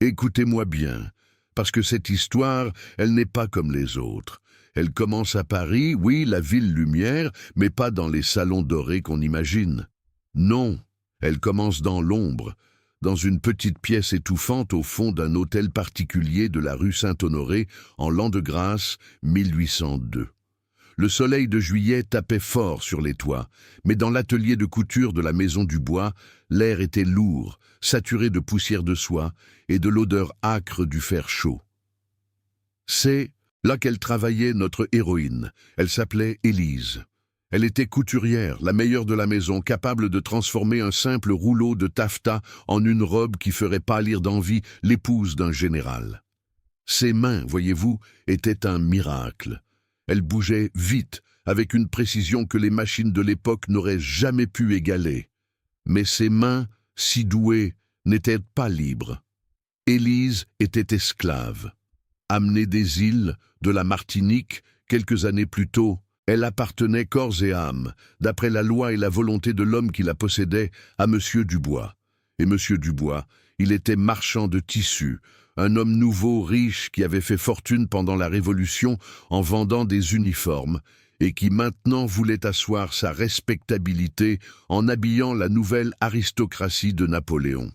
Écoutez-moi bien, parce que cette histoire, elle n'est pas comme les autres. Elle commence à Paris, oui, la ville lumière, mais pas dans les salons dorés qu'on imagine. Non, elle commence dans l'ombre, dans une petite pièce étouffante au fond d'un hôtel particulier de la rue Saint-Honoré, en l'an de grâce 1802. Le soleil de juillet tapait fort sur les toits, mais dans l'atelier de couture de la Maison du Bois, l'air était lourd, saturé de poussière de soie et de l'odeur âcre du fer chaud. C'est là qu'elle travaillait, notre héroïne. Elle s'appelait Élise. Elle était couturière, la meilleure de la maison, capable de transformer un simple rouleau de taffetas en une robe qui ferait pâlir d'envie l'épouse d'un général. Ses mains, voyez-vous, étaient un miracle. Elle bougeait vite, avec une précision que les machines de l'époque n'auraient jamais pu égaler. Mais ses mains, si douées, n'étaient pas libres. Élise était esclave. Amenée des îles, de la Martinique, quelques années plus tôt, elle appartenait corps et âme, d'après la loi et la volonté de l'homme qui la possédait, à Monsieur Dubois. Et Monsieur Dubois, il était marchand de tissus, un homme nouveau, riche, qui avait fait fortune pendant la Révolution en vendant des uniformes, et qui maintenant voulait asseoir sa respectabilité en habillant la nouvelle aristocratie de Napoléon.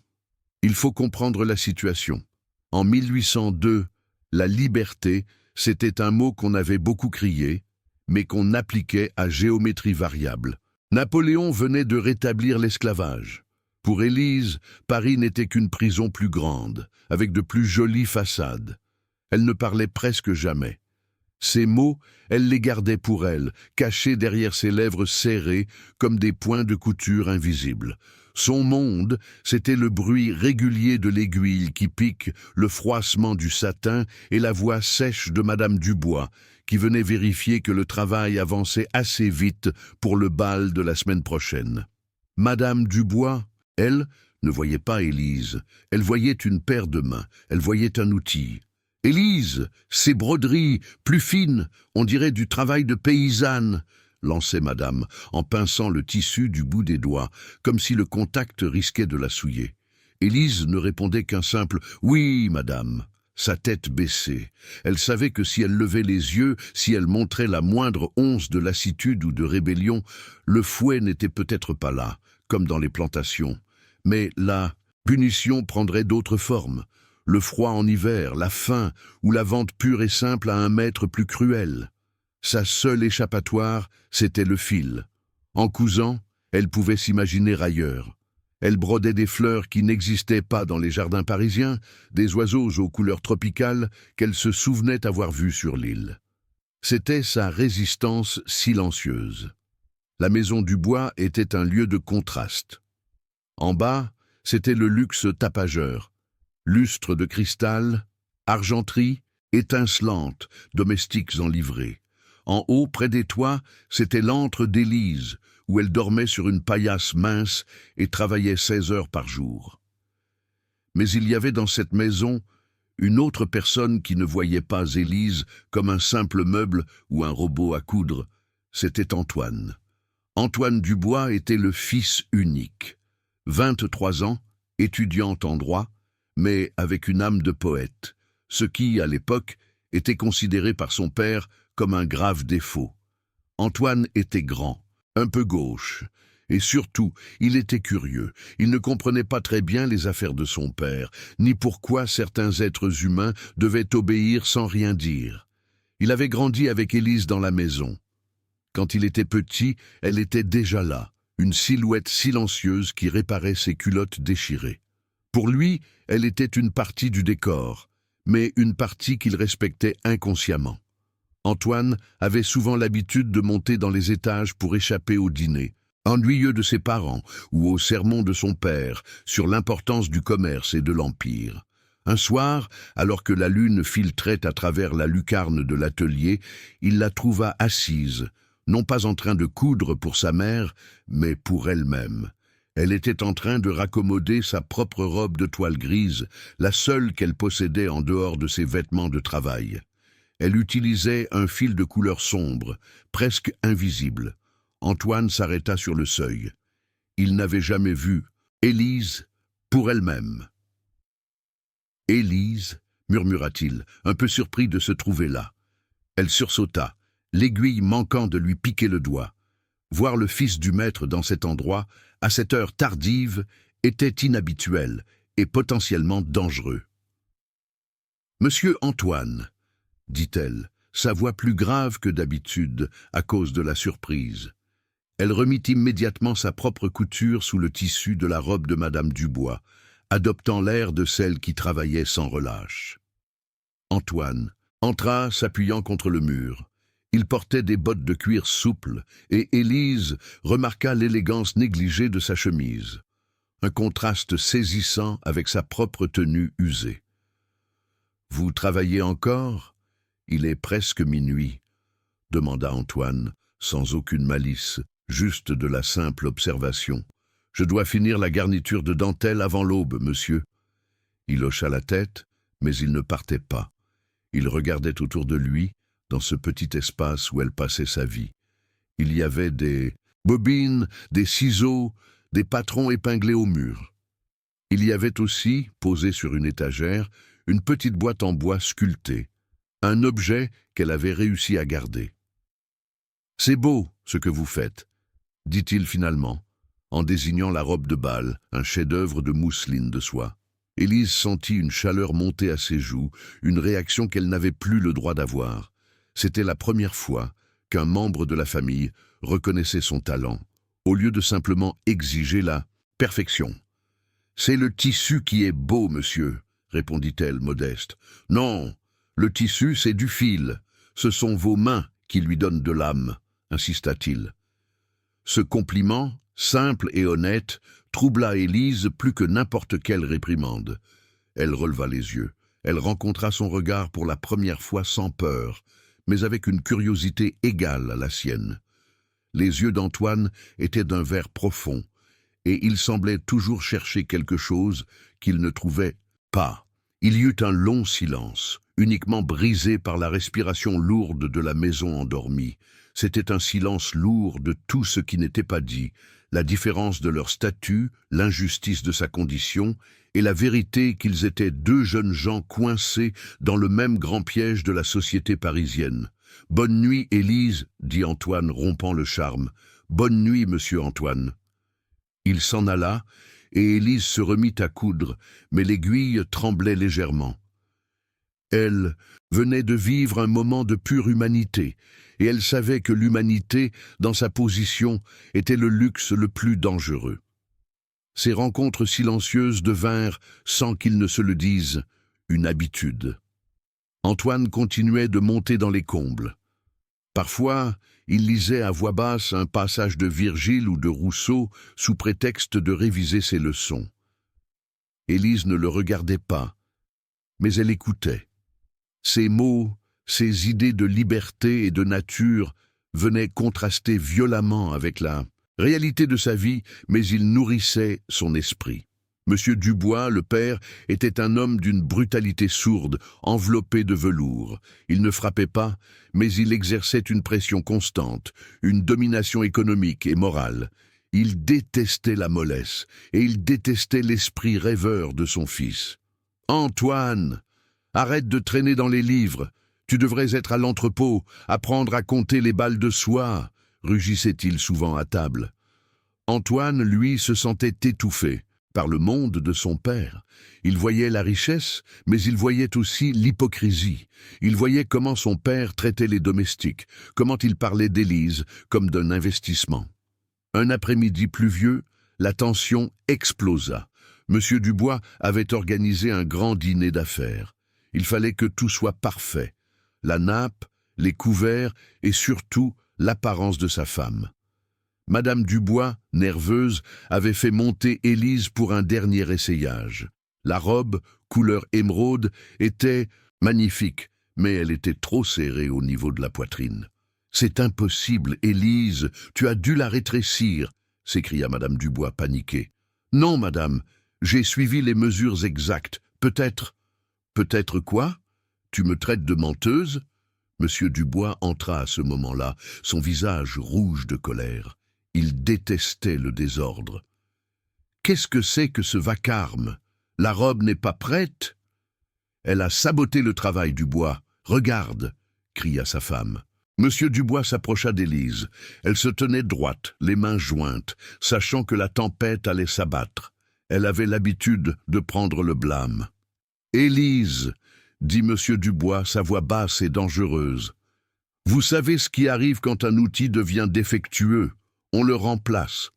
Il faut comprendre la situation. En 1802, la liberté, c'était un mot qu'on avait beaucoup crié, mais qu'on appliquait à géométrie variable. Napoléon venait de rétablir l'esclavage. Pour Élise, Paris n'était qu'une prison plus grande, avec de plus jolies façades. Elle ne parlait presque jamais. Ces mots, elle les gardait pour elle, cachés derrière ses lèvres serrées comme des points de couture invisibles. Son monde, c'était le bruit régulier de l'aiguille qui pique, le froissement du satin et la voix sèche de Madame Dubois, qui venait vérifier que le travail avançait assez vite pour le bal de la semaine prochaine. Madame Dubois, elle, ne voyait pas Élise. Elle voyait une paire de mains, elle voyait un outil. Élise, ces broderies, plus fines, on dirait du travail de paysanne, lançait Madame, en pinçant le tissu du bout des doigts, comme si le contact risquait de la souiller. Élise ne répondait qu'un simple « Oui, Madame ». Sa tête baissée. Elle savait que si elle levait les yeux, si elle montrait la moindre once de lassitude ou de rébellion, le fouet n'était peut-être pas là, comme dans les plantations. Mais la punition prendrait d'autres formes. Le froid en hiver, la faim, ou la vente pure et simple à un maître plus cruel. Sa seule échappatoire, c'était le fil. En cousant, elle pouvait s'imaginer ailleurs. Elle brodait des fleurs qui n'existaient pas dans les jardins parisiens, des oiseaux aux couleurs tropicales qu'elle se souvenait avoir vus sur l'île. C'était sa résistance silencieuse. La Maison du Bois était un lieu de contraste. En bas, c'était le luxe tapageur. Lustres de cristal, argenterie, étincelantes, domestiques en livrée. En haut, près des toits, c'était l'antre d'Élise, où elle dormait sur une paillasse mince et travaillait 16 heures par jour. Mais il y avait dans cette maison une autre personne qui ne voyait pas Élise comme un simple meuble ou un robot à coudre. C'était Antoine. Antoine Dubois était le fils unique. 23 ans, étudiant en droit, mais avec une âme de poète, ce qui, à l'époque, était considéré par son père comme un grave défaut. Antoine était grand, un peu gauche, et surtout, il était curieux. Il ne comprenait pas très bien les affaires de son père, ni pourquoi certains êtres humains devaient obéir sans rien dire. Il avait grandi avec Élise dans la maison. Quand il était petit, elle était déjà là, une silhouette silencieuse qui réparait ses culottes déchirées. Pour lui, elle était une partie du décor, mais une partie qu'il respectait inconsciemment. Antoine avait souvent l'habitude de monter dans les étages pour échapper au dîner, ennuyeux de ses parents ou aux sermons de son père sur l'importance du commerce et de l'empire. Un soir, alors que la lune filtrait à travers la lucarne de l'atelier, il la trouva assise, non pas en train de coudre pour sa mère, mais pour elle-même. Elle était en train de raccommoder sa propre robe de toile grise, la seule qu'elle possédait en dehors de ses vêtements de travail. Elle utilisait un fil de couleur sombre, presque invisible. Antoine s'arrêta sur le seuil. Il n'avait jamais vu Élise pour elle-même. Élise, murmura-t-il, un peu surpris de se trouver là. Elle sursauta, l'aiguille manquant de lui piquer le doigt. Voir le fils du maître dans cet endroit, à cette heure tardive, était inhabituel et potentiellement dangereux. « Monsieur Antoine », dit-elle, sa voix plus grave que d'habitude à cause de la surprise. Elle remit immédiatement sa propre couture sous le tissu de la robe de Madame Dubois, adoptant l'air de celle qui travaillait sans relâche. Antoine entra s'appuyant contre le mur. Il portait des bottes de cuir souples et Élise remarqua l'élégance négligée de sa chemise. Un contraste saisissant avec sa propre tenue usée. « Vous travaillez encore ? Il est presque minuit, » demanda Antoine, sans aucune malice, juste de la simple observation. « Je dois finir la garniture de dentelle avant l'aube, monsieur. » Il hocha la tête, mais il ne partait pas. Il regardait autour de lui, dans ce petit espace où elle passait sa vie. Il y avait des bobines, des ciseaux, des patrons épinglés au mur. Il y avait aussi, posé sur une étagère, une petite boîte en bois sculptée, un objet qu'elle avait réussi à garder. « C'est beau, ce que vous faites, » dit-il finalement, en désignant la robe de bal, un chef-d'œuvre de mousseline de soie. Élise sentit une chaleur monter à ses joues, une réaction qu'elle n'avait plus le droit d'avoir. C'était la première fois qu'un membre de la famille reconnaissait son talent, au lieu de simplement exiger la perfection. « C'est le tissu qui est beau, monsieur, » répondit-elle modeste. « Non, le tissu, c'est du fil. Ce sont vos mains qui lui donnent de l'âme, » insista-t-il. Ce compliment, simple et honnête, troubla Élise plus que n'importe quelle réprimande. Elle releva les yeux. Elle rencontra son regard pour la première fois sans peur, mais avec une curiosité égale à la sienne. Les yeux d'Antoine étaient d'un vert profond, et il semblait toujours chercher quelque chose qu'il ne trouvait pas. Il y eut un long silence, uniquement brisé par la respiration lourde de la maison endormie. C'était un silence lourd de tout ce qui n'était pas dit, la différence de leur statut, l'injustice de sa condition, et la vérité qu'ils étaient deux jeunes gens coincés dans le même grand piège de la société parisienne. « Bonne nuit, Élise, » dit Antoine, rompant le charme. « Bonne nuit, monsieur Antoine. » Il s'en alla, et Élise se remit à coudre, mais l'aiguille tremblait légèrement. Elle venait de vivre un moment de pure humanité, et elle savait que l'humanité, dans sa position, était le luxe le plus dangereux. Ces rencontres silencieuses devinrent, sans qu'il ne se le dise, une habitude. Antoine continuait de monter dans les combles. Parfois, il lisait à voix basse un passage de Virgile ou de Rousseau sous prétexte de réviser ses leçons. Élise ne le regardait pas, mais elle écoutait. Ses mots, ses idées de liberté et de nature venaient contraster violemment avec la réalité de sa vie, mais ils nourrissaient son esprit. Monsieur Dubois, le père, était un homme d'une brutalité sourde, enveloppé de velours. Il ne frappait pas, mais il exerçait une pression constante, une domination économique et morale. Il détestait la mollesse, et il détestait l'esprit rêveur de son fils. « Antoine, arrête de traîner dans les livres. Tu devrais être à l'entrepôt, apprendre à compter les balles de soie, » rugissait-il souvent à table. Antoine, lui, se sentait étouffé par le monde de son père. Il voyait la richesse, mais il voyait aussi l'hypocrisie. Il voyait comment son père traitait les domestiques, comment il parlait d'Élise comme d'un investissement. Un après-midi pluvieux, la tension explosa. Monsieur Dubois avait organisé un grand dîner d'affaires. Il fallait que tout soit parfait. La nappe, les couverts et surtout l'apparence de sa femme. Madame Dubois, nerveuse, avait fait monter Élise pour un dernier essayage. La robe, couleur émeraude, était magnifique, mais elle était trop serrée au niveau de la poitrine. « C'est impossible, Élise, tu as dû la rétrécir » s'écria Madame Dubois paniquée. « Non, madame, j'ai suivi les mesures exactes. Peut-être... » « Peut-être quoi? Tu me traites de menteuse ?» Monsieur Dubois entra à ce moment-là, son visage rouge de colère. Il détestait le désordre. « Qu'est-ce que c'est que ce vacarme? La robe n'est pas prête ?» Elle a saboté le travail Dubois. Regarde, cria sa femme. Monsieur Dubois s'approcha d'Élise. Elle se tenait droite, les mains jointes, sachant que la tempête allait s'abattre. Elle avait l'habitude de prendre le blâme. « Élise, dit monsieur Dubois, sa voix basse et dangereuse. Vous savez ce qui arrive quand un outil devient défectueux. On le remplace. »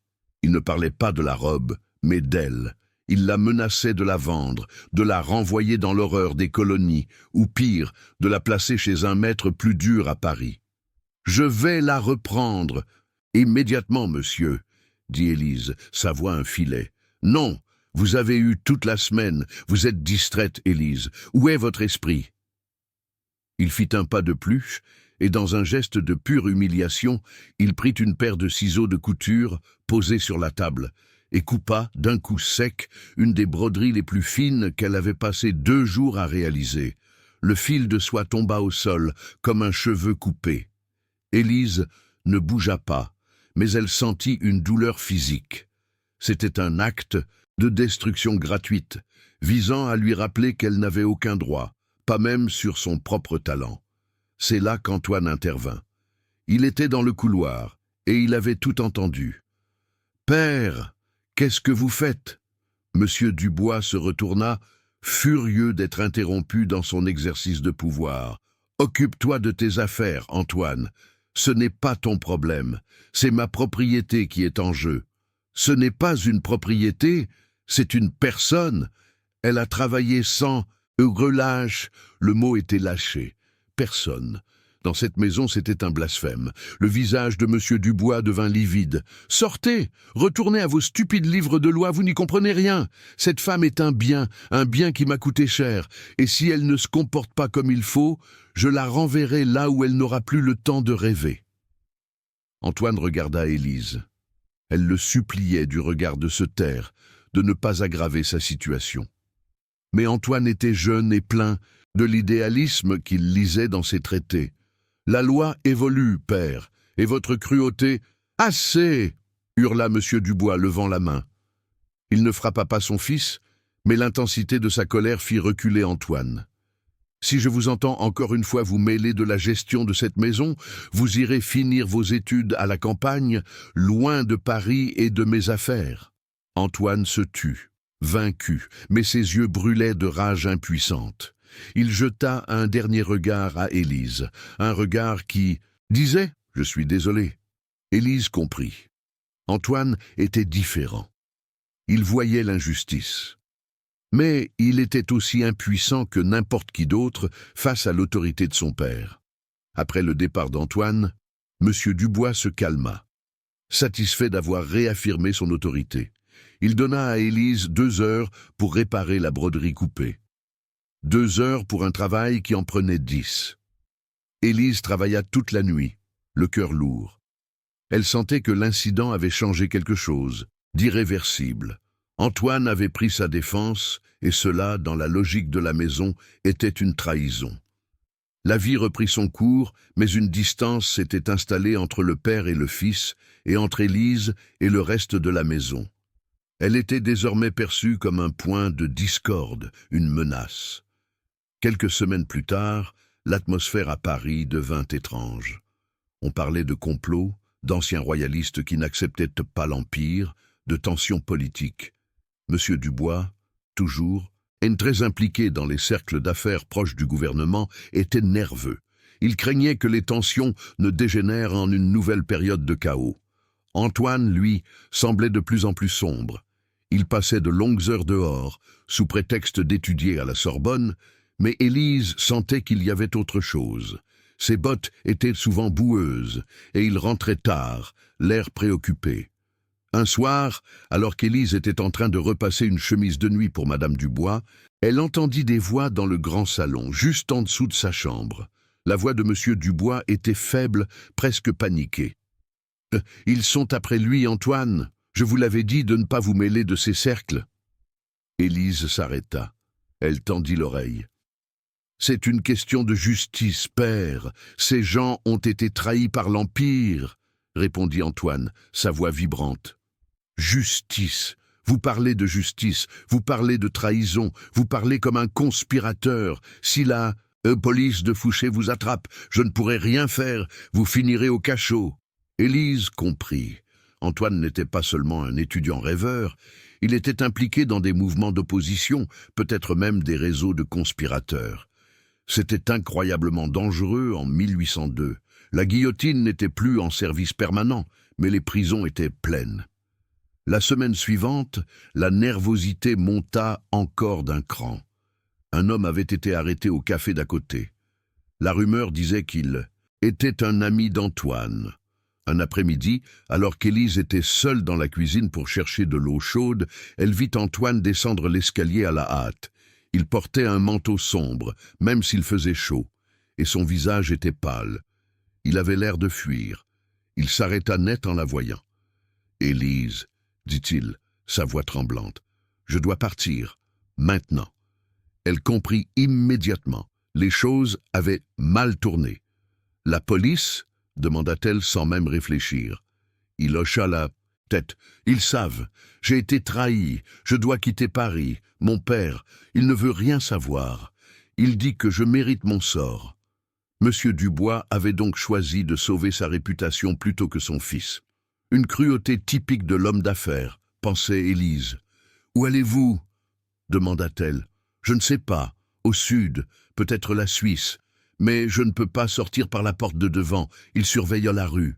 Il ne parlait pas de la robe, mais d'elle. Il la menaçait de la vendre, de la renvoyer dans l'horreur des colonies, ou pire, de la placer chez un maître plus dur à Paris. « Je vais la reprendre. »« Immédiatement, monsieur, » dit Élise, sa voix un filet. « Non, vous avez eu toute la semaine. Vous êtes distraite, Élise. Où est votre esprit ?» Il fit un pas de plus, et dans un geste de pure humiliation, il prit une paire de ciseaux de couture posés sur la table, et coupa, d'un coup sec, une des broderies les plus fines qu'elle avait passé 2 jours à réaliser. Le fil de soie tomba au sol, comme un cheveu coupé. Élise ne bougea pas, mais elle sentit une douleur physique. C'était un acte de destruction gratuite, visant à lui rappeler qu'elle n'avait aucun droit, pas même sur son propre talent. C'est là qu'Antoine intervint. Il était dans le couloir, et il avait tout entendu. « Père, qu'est-ce que vous faites ?» Monsieur Dubois se retourna, furieux d'être interrompu dans son exercice de pouvoir. « Occupe-toi de tes affaires, Antoine. Ce n'est pas ton problème, c'est ma propriété qui est en jeu. Ce n'est pas une propriété, c'est une personne. Elle a travaillé sans relâche. » Le mot était lâché. Personne. Dans cette maison, c'était un blasphème. Le visage de monsieur Dubois devint livide. « Sortez! Retournez à vos stupides livres de loi, vous n'y comprenez rien. Cette femme est un bien qui m'a coûté cher. Et si elle ne se comporte pas comme il faut, je la renverrai là où elle n'aura plus le temps de rêver. » Antoine regarda Élise. Elle le suppliait du regard de se taire, de ne pas aggraver sa situation. Mais Antoine était jeune et plein de l'idéalisme qu'il lisait dans ses traités. « La loi évolue, père, et votre cruauté... »« Assez !» hurla monsieur Dubois, levant la main. Il ne frappa pas son fils, mais l'intensité de sa colère fit reculer Antoine. « Si je vous entends encore une fois vous mêler de la gestion de cette maison, vous irez finir vos études à la campagne, loin de Paris et de mes affaires. » Antoine se tut, vaincu, mais ses yeux brûlaient de rage impuissante. Il jeta un dernier regard à Élise, un regard qui disait « Je suis désolé ». Élise comprit. Antoine était différent. Il voyait l'injustice. Mais il était aussi impuissant que n'importe qui d'autre face à l'autorité de son père. Après le départ d'Antoine, M. Dubois se calma, satisfait d'avoir réaffirmé son autorité. Il donna à Élise 2 heures pour réparer la broderie coupée. 2 heures pour un travail qui en prenait 10. Élise travailla toute la nuit, le cœur lourd. Elle sentait que l'incident avait changé quelque chose, d'irréversible. Antoine avait pris sa défense, et cela, dans la logique de la maison, était une trahison. La vie reprit son cours, mais une distance s'était installée entre le père et le fils, et entre Élise et le reste de la maison. Elle était désormais perçue comme un point de discorde, une menace. Quelques semaines plus tard, l'atmosphère à Paris devint étrange. On parlait de complots, d'anciens royalistes qui n'acceptaient pas l'Empire, de tensions politiques. M. Dubois, toujours, et très impliqué dans les cercles d'affaires proches du gouvernement, était nerveux. Il craignait que les tensions ne dégénèrent en une nouvelle période de chaos. Antoine, lui, semblait de plus en plus sombre. Il passait de longues heures dehors, sous prétexte d'étudier à la Sorbonne, mais Élise sentait qu'il y avait autre chose. Ses bottes étaient souvent boueuses, et il rentrait tard, l'air préoccupé. Un soir, alors qu'Élise était en train de repasser une chemise de nuit pour Madame Dubois, elle entendit des voix dans le grand salon, juste en dessous de sa chambre. La voix de M. Dubois était faible, presque paniquée. « Ils sont après lui, Antoine. Je vous l'avais dit de ne pas vous mêler de ces cercles. » Élise s'arrêta. Elle tendit l'oreille. « C'est une question de justice, père. Ces gens ont été trahis par l'Empire, » répondit Antoine, sa voix vibrante. « Justice. Vous parlez de justice, vous parlez de trahison, vous parlez comme un conspirateur. Si la police de Fouché vous attrape, je ne pourrai rien faire, vous finirez au cachot. » Élise comprit. Antoine n'était pas seulement un étudiant rêveur, il était impliqué dans des mouvements d'opposition, peut-être même des réseaux de conspirateurs. C'était incroyablement dangereux en 1802. La guillotine n'était plus en service permanent, mais les prisons étaient pleines. La semaine suivante, la nervosité monta encore d'un cran. Un homme avait été arrêté au café d'à côté. La rumeur disait qu'il était un ami d'Antoine. Un après-midi, alors qu'Élise était seule dans la cuisine pour chercher de l'eau chaude, elle vit Antoine descendre l'escalier à la hâte. Il portait un manteau sombre, même s'il faisait chaud, et son visage était pâle. Il avait l'air de fuir. Il s'arrêta net en la voyant. « Élise, » dit-il, sa voix tremblante, « je dois partir, maintenant. » Elle comprit immédiatement. Les choses avaient mal tourné. « La police ?» demanda-t-elle sans même réfléchir. Il hocha la tête. « Ils savent. J'ai été trahi. Je dois quitter Paris. Mon père, il ne veut rien savoir. Il dit que je mérite mon sort. » Monsieur Dubois avait donc choisi de sauver sa réputation plutôt que son fils. Une cruauté typique de l'homme d'affaires, pensait Élise. « Où allez-vous » demanda-t-elle. « Je ne sais pas. Au sud, peut-être la Suisse. Mais je ne peux pas sortir par la porte de devant. Il surveille la rue. »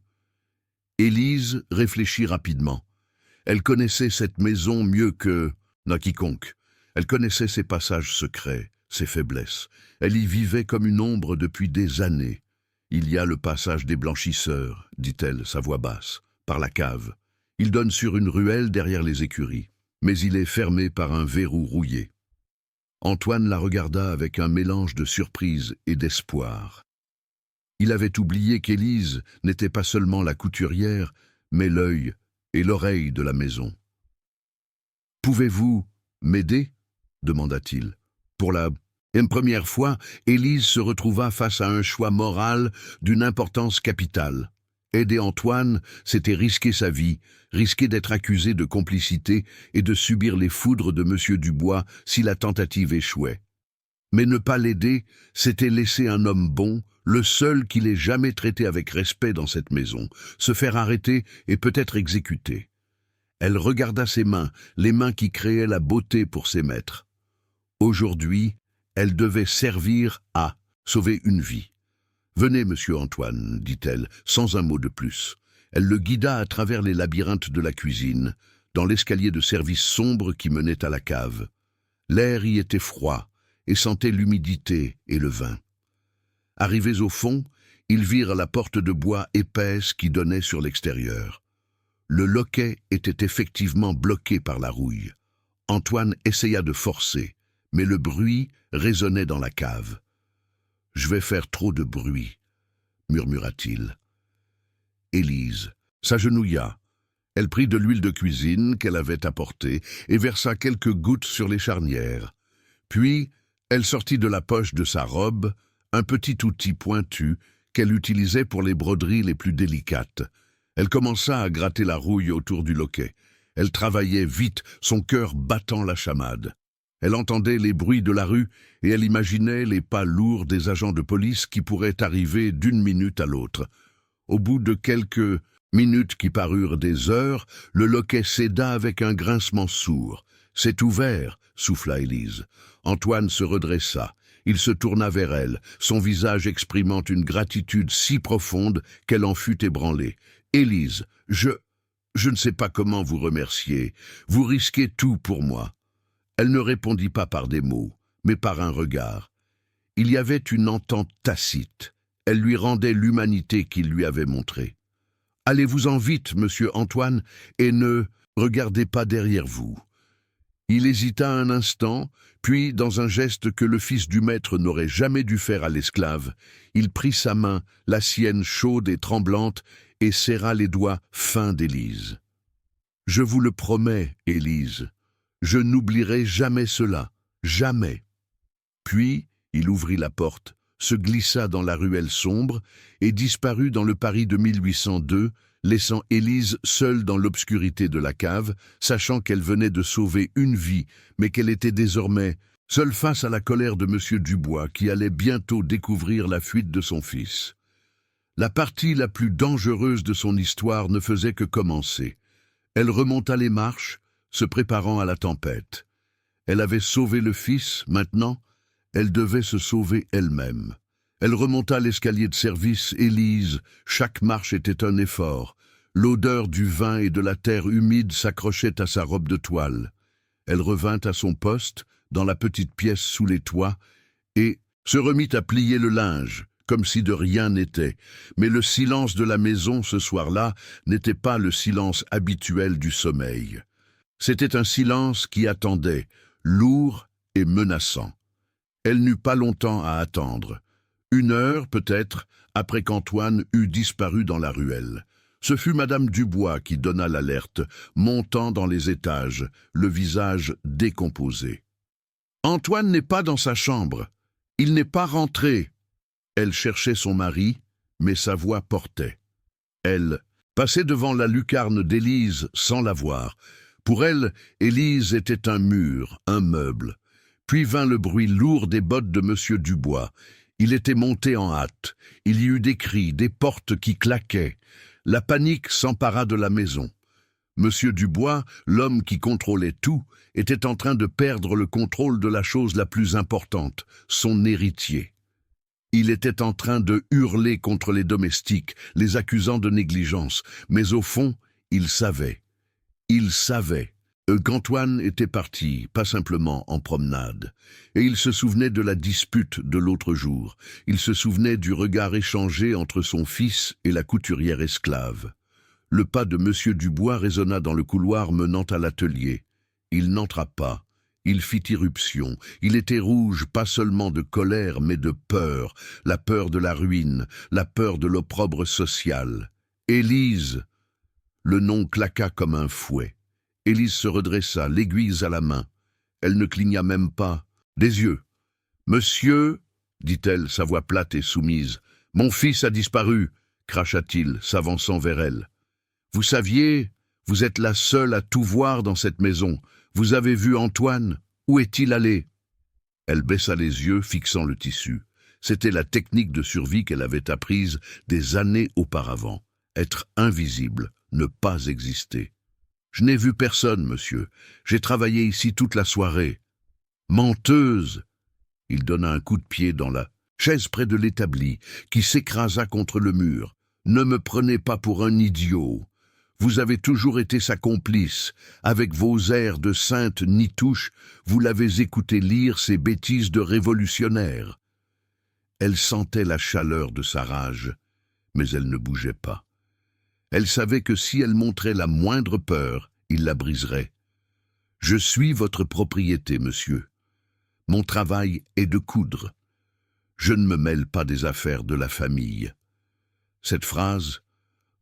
Élise réfléchit rapidement. Elle connaissait cette maison mieux que quiconque. Elle connaissait ses passages secrets, ses faiblesses. Elle y vivait comme une ombre depuis des années. « Il y a le passage des blanchisseurs, » dit-elle, sa voix basse, « par la cave. Il donne sur une ruelle derrière les écuries, mais il est fermé par un verrou rouillé. » Antoine la regarda avec un mélange de surprise et d'espoir. Il avait oublié qu'Élise n'était pas seulement la couturière, mais l'œil et l'oreille de la maison. « Pouvez-vous m'aider » demanda-t-il. Pour la première fois, Élise se retrouva face à un choix moral d'une importance capitale. Aider Antoine, c'était risquer sa vie, risquer d'être accusé de complicité et de subir les foudres de M. Dubois si la tentative échouait. Mais ne pas l'aider, c'était laisser un homme bon, le seul qu'il ait jamais traité avec respect dans cette maison, se faire arrêter et peut-être exécuter. Elle regarda ses mains, les mains qui créaient la beauté pour ses maîtres. Aujourd'hui, elle devait servir à sauver une vie. « Venez, monsieur Antoine, » dit-elle, sans un mot de plus. Elle le guida à travers les labyrinthes de la cuisine, dans l'escalier de service sombre qui menait à la cave. L'air y était froid et sentait l'humidité et le vin. Arrivés au fond, ils virent la porte de bois épaisse qui donnait sur l'extérieur. Le loquet était effectivement bloqué par la rouille. Antoine essaya de forcer, mais le bruit résonnait dans la cave. « Je vais faire trop de bruit, » murmura-t-il. Élise s'agenouilla. Elle prit de l'huile de cuisine qu'elle avait apportée et versa quelques gouttes sur les charnières. Puis, elle sortit de la poche de sa robe un petit outil pointu qu'elle utilisait pour les broderies les plus délicates. Elle commença à gratter la rouille autour du loquet. Elle travaillait vite, son cœur battant la chamade. Elle entendait les bruits de la rue et elle imaginait les pas lourds des agents de police qui pourraient arriver d'une minute à l'autre. Au bout de quelques minutes qui parurent des heures, le loquet céda avec un grincement sourd. « C'est ouvert » souffla Élise. Antoine se redressa. Il se tourna vers elle, son visage exprimant une gratitude si profonde qu'elle en fut ébranlée. « Élise, je ne sais pas comment vous remercier. Vous risquez tout pour moi. » Elle ne répondit pas par des mots, mais par un regard. Il y avait une entente tacite. Elle lui rendait l'humanité qu'il lui avait montrée. « Allez-vous-en vite, monsieur Antoine, et ne regardez pas derrière vous. » Il hésita un instant, puis, dans un geste que le fils du maître n'aurait jamais dû faire à l'esclave, il prit sa main, la sienne chaude et tremblante, et serra les doigts fins d'Élise. « Je vous le promets, Élise. Je n'oublierai jamais cela, jamais. » Puis, il ouvrit la porte, se glissa dans la ruelle sombre et disparut dans le Paris de 1802, laissant Élise seule dans l'obscurité de la cave, sachant qu'elle venait de sauver une vie, mais qu'elle était désormais seule face à la colère de M. Dubois, qui allait bientôt découvrir la fuite de son fils. La partie la plus dangereuse de son histoire ne faisait que commencer. Elle remonta les marches, se préparant à la tempête. Elle avait sauvé le fils, maintenant, elle devait se sauver elle-même. Elle remonta l'escalier de service, Élise, chaque marche était un effort. L'odeur du vin et de la terre humide s'accrochait à sa robe de toile. Elle revint à son poste, dans la petite pièce sous les toits, et se remit à plier le linge, comme si de rien n'était. Mais le silence de la maison ce soir-là n'était pas le silence habituel du sommeil. C'était un silence qui attendait, lourd et menaçant. Elle n'eut pas longtemps à attendre. 1 heure, peut-être, après qu'Antoine eut disparu dans la ruelle. Ce fut Madame Dubois qui donna l'alerte, montant dans les étages, le visage décomposé. « Antoine n'est pas dans sa chambre. Il n'est pas rentré. » Elle cherchait son mari, mais sa voix portait. Elle passait devant la lucarne d'Élise sans la voir. Pour elle, Élise était un mur, un meuble. Puis vint le bruit lourd des bottes de M. Dubois. Il était monté en hâte. Il y eut des cris, des portes qui claquaient. La panique s'empara de la maison. M. Dubois, l'homme qui contrôlait tout, était en train de perdre le contrôle de la chose la plus importante, son héritier. Il était en train de hurler contre les domestiques, les accusant de négligence, mais au fond, il savait qu'Antoine était parti, pas simplement en promenade. Et il se souvenait de la dispute de l'autre jour. Il se souvenait du regard échangé entre son fils et la couturière esclave. Le pas de M. Dubois résonna dans le couloir menant à l'atelier. Il n'entra pas. Il fit irruption. Il était rouge, pas seulement de colère, mais de peur. La peur de la ruine, la peur de l'opprobre social. « Élise !» Le nom claqua comme un fouet. Élise se redressa, l'aiguille à la main. Elle ne cligna même pas. Des yeux. « Monsieur !» dit-elle, sa voix plate et soumise. « Mon fils a disparu !» cracha-t-il, s'avançant vers elle. « Vous saviez, vous êtes la seule à tout voir dans cette maison. Vous avez vu Antoine? Où est-il allé ?» Elle baissa les yeux, fixant le tissu. C'était la technique de survie qu'elle avait apprise des années auparavant. Être invisible, ne pas exister. « Je n'ai vu personne, monsieur. J'ai travaillé ici toute la soirée. »« Menteuse !» Il donna un coup de pied dans la chaise près de l'établi, qui s'écrasa contre le mur. « Ne me prenez pas pour un idiot. Vous avez toujours été sa complice. Avec vos airs de sainte nitouche, vous l'avez écouté lire ces bêtises de révolutionnaire. » Elle sentait la chaleur de sa rage, mais elle ne bougeait pas. Elle savait que si elle montrait la moindre peur, il la briserait. « Je suis votre propriété, monsieur. Mon travail est de coudre. Je ne me mêle pas des affaires de la famille. » Cette phrase,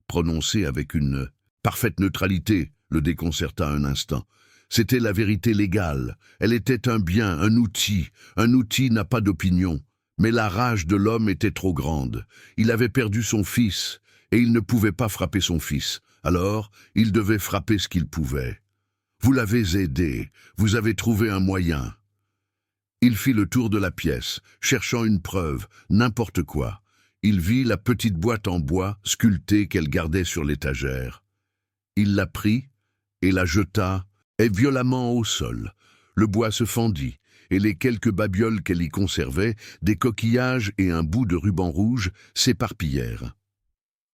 prononcée avec une parfaite neutralité, le déconcerta un instant. C'était la vérité légale. Elle était un bien, un outil. Un outil n'a pas d'opinion. Mais la rage de l'homme était trop grande. Il avait perdu son fils, et il ne pouvait pas frapper son fils. Alors, il devait frapper ce qu'il pouvait. Vous l'avez aidé, vous avez trouvé un moyen. Il fit le tour de la pièce, cherchant une preuve, n'importe quoi. Il vit la petite boîte en bois sculptée qu'elle gardait sur l'étagère. Il la prit et la jeta, et violemment au sol. Le bois se fendit, et les quelques babioles qu'elle y conservait, des coquillages et un bout de ruban rouge, s'éparpillèrent.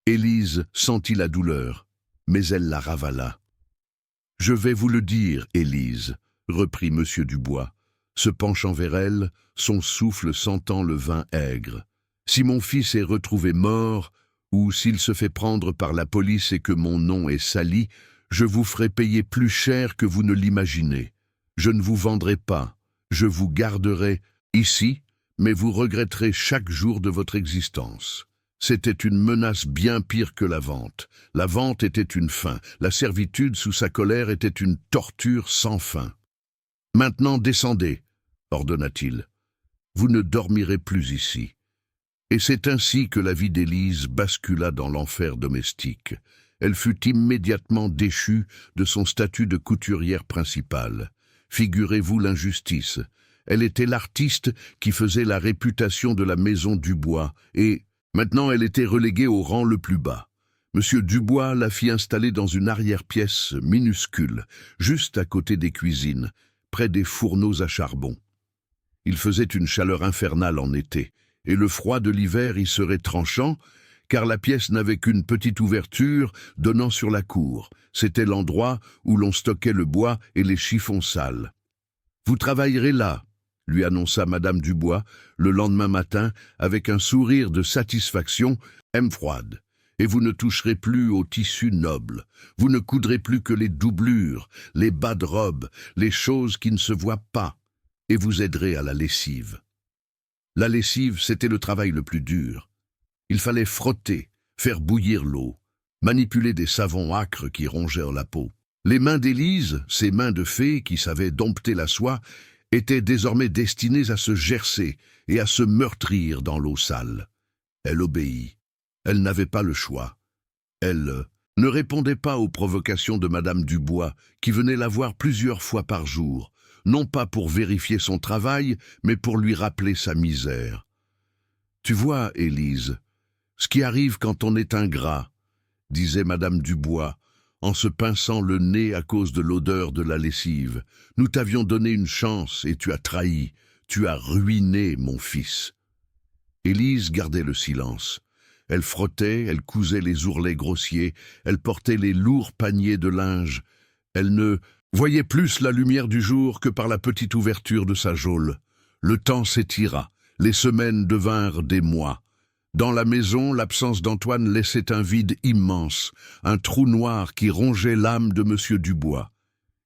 Élise sentit la douleur, mais elle la ravala. « Je vais vous le dire, Élise, » reprit M. Dubois, se penchant vers elle, son souffle sentant le vin aigre. « Si mon fils est retrouvé mort, ou s'il se fait prendre par la police et que mon nom est sali, je vous ferai payer plus cher que vous ne l'imaginez. Je ne vous vendrai pas, je vous garderai ici, mais vous regretterez chaque jour de votre existence. » C'était une menace bien pire que la vente. La vente était une fin, la servitude sous sa colère était une torture sans fin. « Maintenant descendez, ordonna-t-il. Vous ne dormirez plus ici. Et c'est ainsi que la vie d'Élise bascula dans l'enfer domestique. Elle fut immédiatement déchue de son statut de couturière principale. Figurez-vous l'injustice. Elle était l'artiste qui faisait la réputation de la maison Dubois, et maintenant elle était reléguée au rang le plus bas. Monsieur Dubois la fit installer dans une arrière-pièce minuscule, juste à côté des cuisines, près des fourneaux à charbon. Il faisait une chaleur infernale en été, et le froid de l'hiver y serait tranchant, car la pièce n'avait qu'une petite ouverture donnant sur la cour. C'était l'endroit où l'on stockait le bois et les chiffons sales. « Vous travaillerez là », lui annonça Madame Dubois le lendemain matin avec un sourire de satisfaction, même froide. « Et vous ne toucherez plus au tissu noble. Vous ne coudrez plus que les doublures, les bas de robe, les choses qui ne se voient pas. Et vous aiderez à la lessive. » La lessive, c'était le travail le plus dur. Il fallait frotter, faire bouillir l'eau, manipuler des savons âcres qui rongèrent la peau. Les mains d'Élise, ces mains de fée qui savaient dompter la soie, étaient désormais destinées à se gercer et à se meurtrir dans l'eau sale. Elle obéit. Elle n'avait pas le choix. Elle ne répondait pas aux provocations de Madame Dubois, qui venait la voir plusieurs fois par jour, non pas pour vérifier son travail, mais pour lui rappeler sa misère. « Tu vois, Élise, ce qui arrive quand on est ingrat, » disait Madame Dubois, en se pinçant le nez à cause de l'odeur de la lessive. « Nous t'avions donné une chance et tu as trahi, tu as ruiné mon fils. » Élise gardait le silence. Elle frottait, elle cousait les ourlets grossiers, elle portait les lourds paniers de linge. Elle ne voyait plus la lumière du jour que par la petite ouverture de sa geôle. Le temps s'étira, les semaines devinrent des mois. Dans la maison, l'absence d'Antoine laissait un vide immense, un trou noir qui rongeait l'âme de Monsieur Dubois.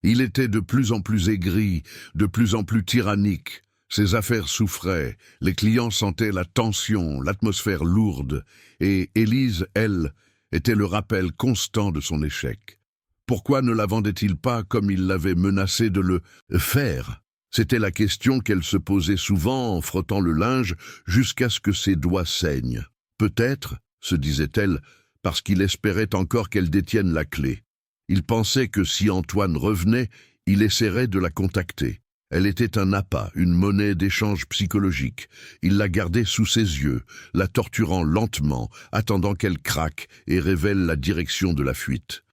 Il était de plus en plus aigri, de plus en plus tyrannique. Ses affaires souffraient, les clients sentaient la tension, l'atmosphère lourde, et Élise, elle, était le rappel constant de son échec. Pourquoi ne la vendait-il pas comme il l'avait menacé de le faire ? C'était la question qu'elle se posait souvent en frottant le linge jusqu'à ce que ses doigts saignent. Peut-être, se disait-elle, parce qu'il espérait encore qu'elle détienne la clé. Il pensait que si Antoine revenait, il essaierait de la contacter. Elle était un appât, une monnaie d'échange psychologique. Il la gardait sous ses yeux, la torturant lentement, attendant qu'elle craque et révèle la direction de la fuite.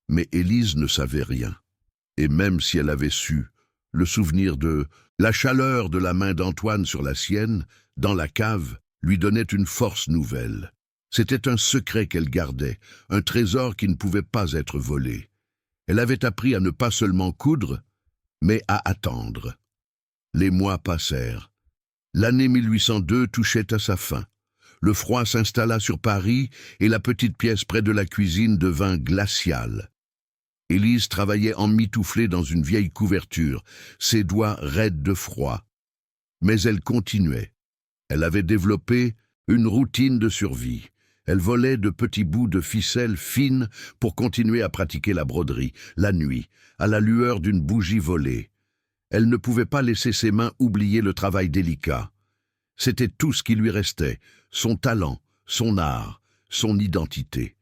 Mais Élise ne savait rien. Et même si elle avait su, le souvenir de la chaleur de la main d'Antoine sur la sienne, dans la cave, lui donnait une force nouvelle. C'était un secret qu'elle gardait, un trésor qui ne pouvait pas être volé. Elle avait appris à ne pas seulement coudre, mais à attendre. Les mois passèrent. L'année 1802 touchait à sa fin. Le froid s'installa sur Paris et la petite pièce près de la cuisine devint glaciale. Élise travaillait emmitouflée dans une vieille couverture, ses doigts raides de froid. Mais elle continuait. Elle avait développé une routine de survie. Elle volait de petits bouts de ficelle fine pour continuer à pratiquer la broderie, la nuit, à la lueur d'une bougie volée. Elle ne pouvait pas laisser ses mains oublier le travail délicat. C'était tout ce qui lui restait, son talent, son art, son identité.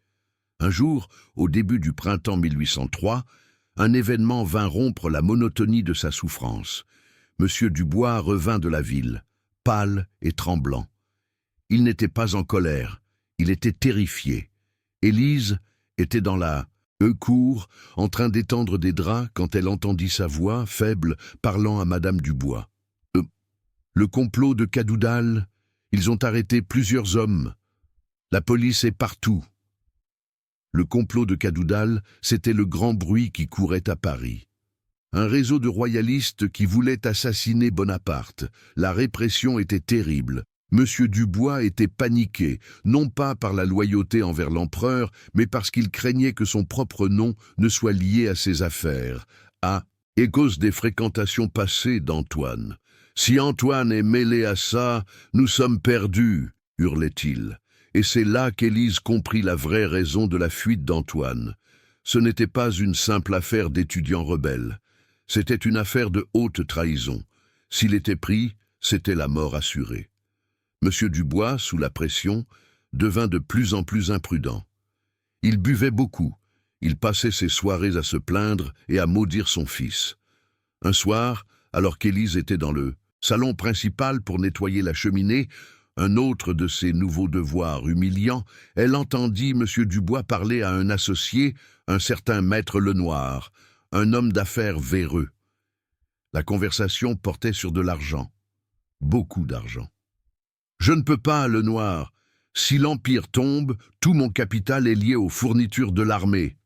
Un jour, au début du printemps 1803, un événement vint rompre la monotonie de sa souffrance. Monsieur Dubois revint de la ville, pâle et tremblant. Il n'était pas en colère, il était terrifié. Élise était dans la cour, en train d'étendre des draps quand elle entendit sa voix, faible, parlant à Madame Dubois. Le complot de Cadoudal, ils ont arrêté plusieurs hommes. La police est partout. Le complot de Cadoudal, c'était le grand bruit qui courait à Paris. Un réseau de royalistes qui voulaient assassiner Bonaparte. La répression était terrible. Monsieur Dubois était paniqué, non pas par la loyauté envers l'empereur, mais parce qu'il craignait que son propre nom ne soit lié à ses affaires, à cause des fréquentations passées d'Antoine. « Si Antoine est mêlé à ça, nous sommes perdus », hurlait-il. Et c'est là qu'Élise comprit la vraie raison de la fuite d'Antoine. Ce n'était pas une simple affaire d'étudiants rebelles. C'était une affaire de haute trahison. S'il était pris, c'était la mort assurée. Monsieur Dubois, sous la pression, devint de plus en plus imprudent. Il buvait beaucoup. Il passait ses soirées à se plaindre et à maudire son fils. Un soir, alors qu'Élise était dans le salon principal pour nettoyer la cheminée, un autre de ses nouveaux devoirs humiliants, elle entendit M. Dubois parler à un associé, un certain maître Lenoir, un homme d'affaires véreux. La conversation portait sur de l'argent. Beaucoup d'argent. « Je ne peux pas, Lenoir. Si l'Empire tombe, tout mon capital est lié aux fournitures de l'armée. »«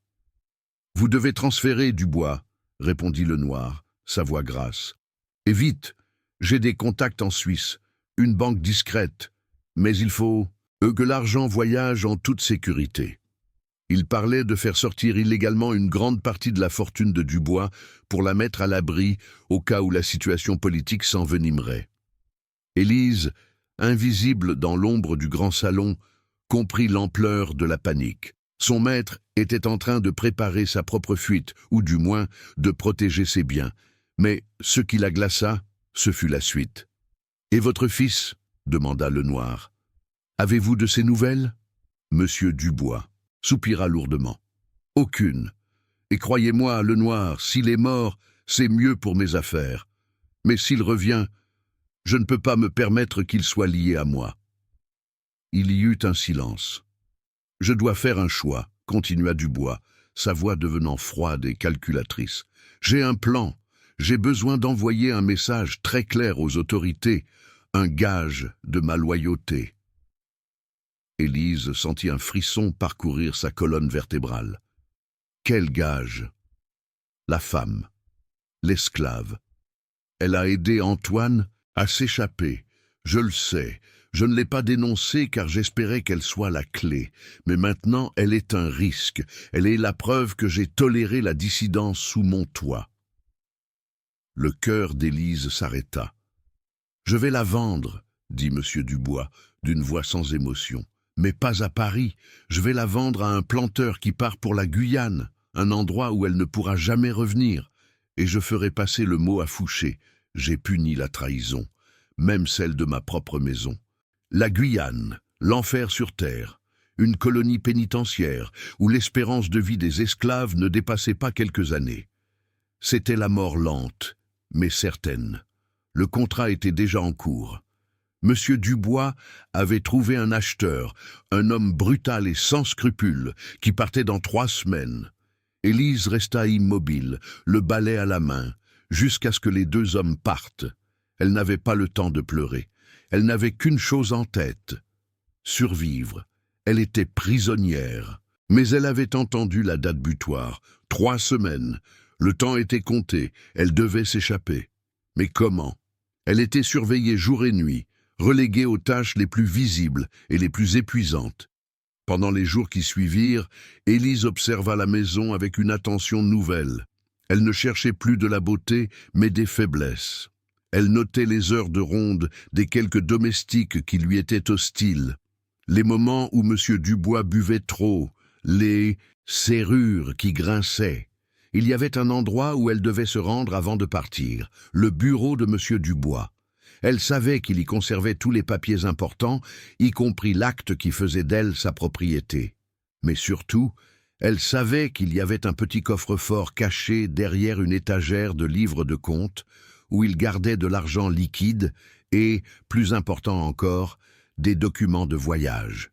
Vous devez transférer, Dubois, » répondit Lenoir, sa voix grasse. « Et vite, j'ai des contacts en Suisse, une banque discrète, mais il faut que l'argent voyage en toute sécurité. » Il parlait de faire sortir illégalement une grande partie de la fortune de Dubois pour la mettre à l'abri au cas où la situation politique s'envenimerait. Élise, invisible dans l'ombre du grand salon, comprit l'ampleur de la panique. Son maître était en train de préparer sa propre fuite, ou du moins de protéger ses biens. Mais ce qui la glaça, ce fut la suite. « Et votre fils ?» demanda Lenoir. « Avez-vous de ses nouvelles ?» Monsieur Dubois soupira lourdement. « Aucune. Et croyez-moi, Lenoir, s'il est mort, c'est mieux pour mes affaires. Mais s'il revient, je ne peux pas me permettre qu'il soit lié à moi. » Il y eut un silence. « Je dois faire un choix, » continua Dubois, sa voix devenant froide et calculatrice. « J'ai un plan. J'ai besoin d'envoyer un message très clair aux autorités, un gage de ma loyauté. » Élise sentit un frisson parcourir sa colonne vertébrale. Quel gage? La femme, l'esclave. Elle a aidé Antoine à s'échapper. Je le sais, je ne l'ai pas dénoncée car j'espérais qu'elle soit la clé. Mais maintenant, elle est un risque. Elle est la preuve que j'ai toléré la dissidence sous mon toit. Le cœur d'Élise s'arrêta. « Je vais la vendre, » dit M. Dubois, d'une voix sans émotion. « Mais pas à Paris. Je vais la vendre à un planteur qui part pour la Guyane, un endroit où elle ne pourra jamais revenir. Et je ferai passer le mot à Fouché. J'ai puni la trahison, même celle de ma propre maison. La Guyane, l'enfer sur terre, une colonie pénitentiaire où l'espérance de vie des esclaves ne dépassait pas quelques années. C'était la mort lente, mais certaine. Le contrat était déjà en cours. Monsieur Dubois avait trouvé un acheteur, un homme brutal et sans scrupules, qui partait dans 3 semaines. Élise resta immobile, le balai à la main, jusqu'à ce que les 2 hommes partent. Elle n'avait pas le temps de pleurer. Elle n'avait qu'une chose en tête, survivre. Elle était prisonnière. Mais elle avait entendu la date butoir, 3 semaines. Le temps était compté, elle devait s'échapper. Mais comment? Elle était surveillée jour et nuit, reléguée aux tâches les plus visibles et les plus épuisantes. Pendant les jours qui suivirent, Élise observa la maison avec une attention nouvelle. Elle ne cherchait plus de la beauté, mais des faiblesses. Elle notait les heures de ronde des quelques domestiques qui lui étaient hostiles, les moments où M. Dubois buvait trop, les serrures qui grinçaient. Il y avait un endroit où elle devait se rendre avant de partir, le bureau de M. Dubois. Elle savait qu'il y conservait tous les papiers importants, y compris l'acte qui faisait d'elle sa propriété. Mais surtout, elle savait qu'il y avait un petit coffre-fort caché derrière une étagère de livres de compte, où il gardait de l'argent liquide et, plus important encore, des documents de voyage.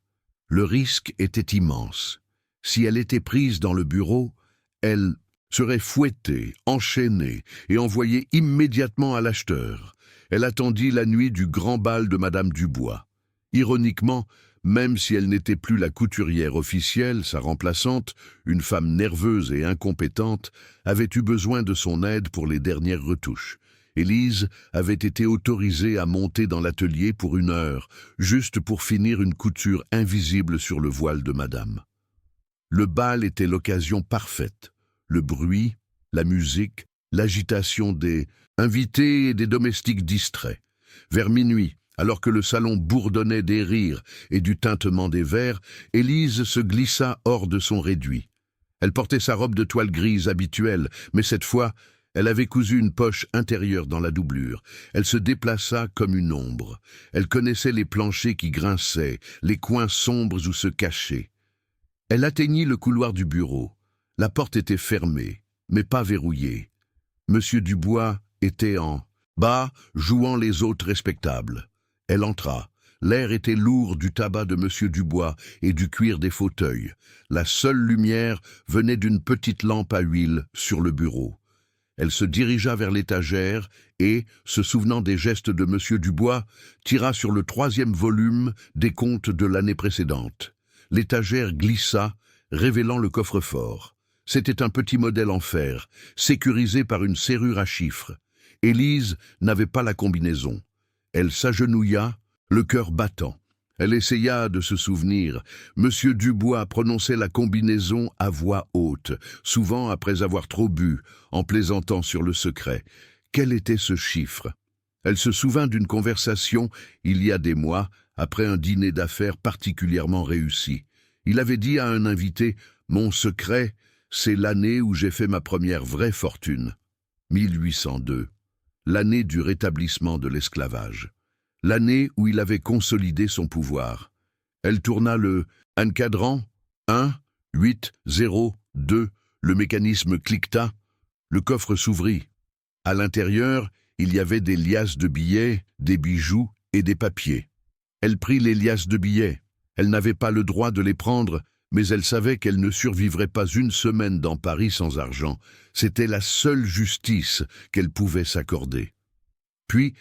Le risque était immense. Si elle était prise dans le bureau, elle serait fouettée, enchaînée et envoyée immédiatement à l'acheteur. Elle attendit la nuit du grand bal de Madame Dubois. Ironiquement, même si elle n'était plus la couturière officielle, sa remplaçante, une femme nerveuse et incompétente, avait eu besoin de son aide pour les dernières retouches. Élise avait été autorisée à monter dans l'atelier pour 1 heure, juste pour finir une couture invisible sur le voile de Madame. Le bal était l'occasion parfaite. Le bruit, la musique, l'agitation des invités et des domestiques distraits. Vers minuit, alors que le salon bourdonnait des rires et du tintement des verres, Élise se glissa hors de son réduit. Elle portait sa robe de toile grise habituelle, mais cette fois, Elle avait cousu une poche intérieure dans la doublure. Elle se déplaça comme une ombre. Elle connaissait les planchers qui grinçaient, les coins sombres où se cacher. Elle atteignit le couloir du bureau. La porte était fermée, mais pas verrouillée. Monsieur Dubois était en bas, jouant les hôtes respectables. Elle entra. L'air était lourd du tabac de Monsieur Dubois et du cuir des fauteuils. La seule lumière venait d'une petite lampe à huile sur le bureau. Elle se dirigea vers l'étagère et, se souvenant des gestes de Monsieur Dubois, tira sur le 3e volume des comptes de l'année précédente. L'étagère glissa, révélant le coffre-fort. C'était un petit modèle en fer, sécurisé par une serrure à chiffres. Élise n'avait pas la combinaison. Elle s'agenouilla, le cœur battant. Elle essaya de se souvenir. Monsieur Dubois prononçait la combinaison à voix haute, souvent après avoir trop bu, en plaisantant sur le secret. Quel était ce chiffre? Elle se souvint d'une conversation, il y a des mois, après un dîner d'affaires particulièrement réussi. Il avait dit à un invité « Mon secret, c'est l'année où j'ai fait ma première vraie fortune. » 1802. L'année du rétablissement de l'esclavage. L'année où il avait consolidé son pouvoir. Elle tourna le cadran 1, 8, 0, 2. Le mécanisme cliqueta. Le coffre s'ouvrit. À l'intérieur, il y avait des liasses de billets, des bijoux et des papiers. Elle prit les liasses de billets. Elle n'avait pas le droit de les prendre, mais elle savait qu'elle ne survivrait pas une semaine dans Paris sans argent. C'était la seule justice qu'elle pouvait s'accorder. Puis,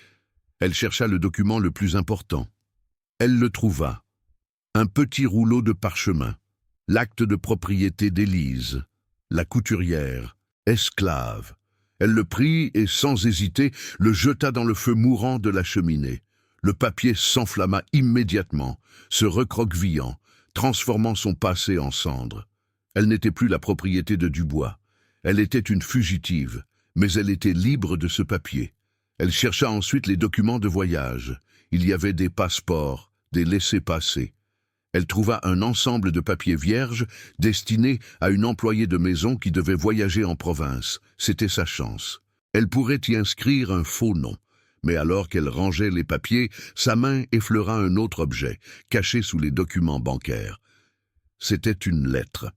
elle chercha le document le plus important. Elle le trouva. Un petit rouleau de parchemin. L'acte de propriété d'Élise, la couturière, esclave. Elle le prit et, sans hésiter, le jeta dans le feu mourant de la cheminée. Le papier s'enflamma immédiatement, se recroquevillant, transformant son passé en cendres. Elle n'était plus la propriété de Dubois. Elle était une fugitive, mais elle était libre de ce papier. Elle chercha ensuite les documents de voyage. Il y avait des passeports, des laissez-passer. Elle trouva un ensemble de papiers vierges destinés à une employée de maison qui devait voyager en province. C'était sa chance. Elle pourrait y inscrire un faux nom. Mais alors qu'elle rangeait les papiers, sa main effleura un autre objet, caché sous les documents bancaires. C'était une lettre.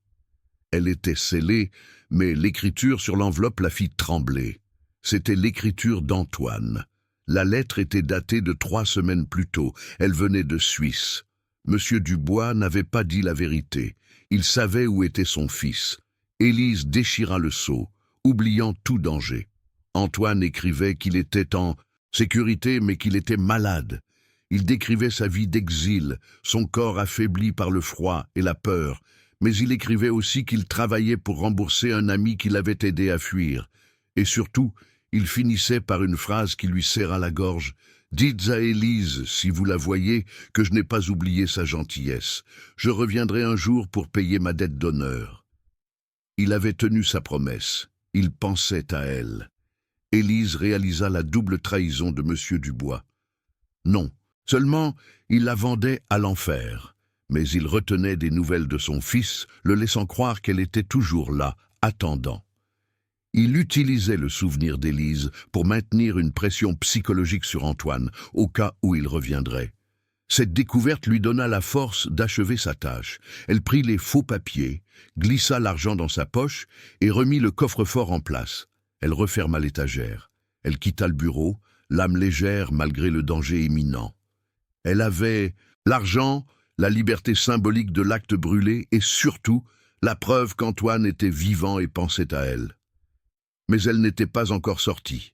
Elle était scellée, mais l'écriture sur l'enveloppe la fit trembler. C'était l'écriture d'Antoine. La lettre était datée de 3 semaines plus tôt. Elle venait de Suisse. Monsieur Dubois n'avait pas dit la vérité. Il savait où était son fils. Élise déchira le sceau, oubliant tout danger. Antoine écrivait qu'il était en sécurité, mais qu'il était malade. Il décrivait sa vie d'exil, son corps affaibli par le froid et la peur, mais il écrivait aussi qu'il travaillait pour rembourser un ami qui l'avait aidé à fuir. Et surtout, il finissait par une phrase qui lui serra la gorge. « Dites à Élise, si vous la voyez, que je n'ai pas oublié sa gentillesse. Je reviendrai un jour pour payer ma dette d'honneur. » Il avait tenu sa promesse. Il pensait à elle. Élise réalisa la double trahison de Monsieur Dubois. Non, seulement il la vendait à l'enfer. Mais il retenait des nouvelles de son fils, le laissant croire qu'elle était toujours là, attendant. Il utilisait le souvenir d'Élise pour maintenir une pression psychologique sur Antoine, au cas où il reviendrait. Cette découverte lui donna la force d'achever sa tâche. Elle prit les faux papiers, glissa l'argent dans sa poche et remit le coffre-fort en place. Elle referma l'étagère. Elle quitta le bureau, l'âme légère malgré le danger imminent. Elle avait l'argent, la liberté symbolique de l'acte brûlé et surtout la preuve qu'Antoine était vivant et pensait à elle. Mais elle n'était pas encore sortie.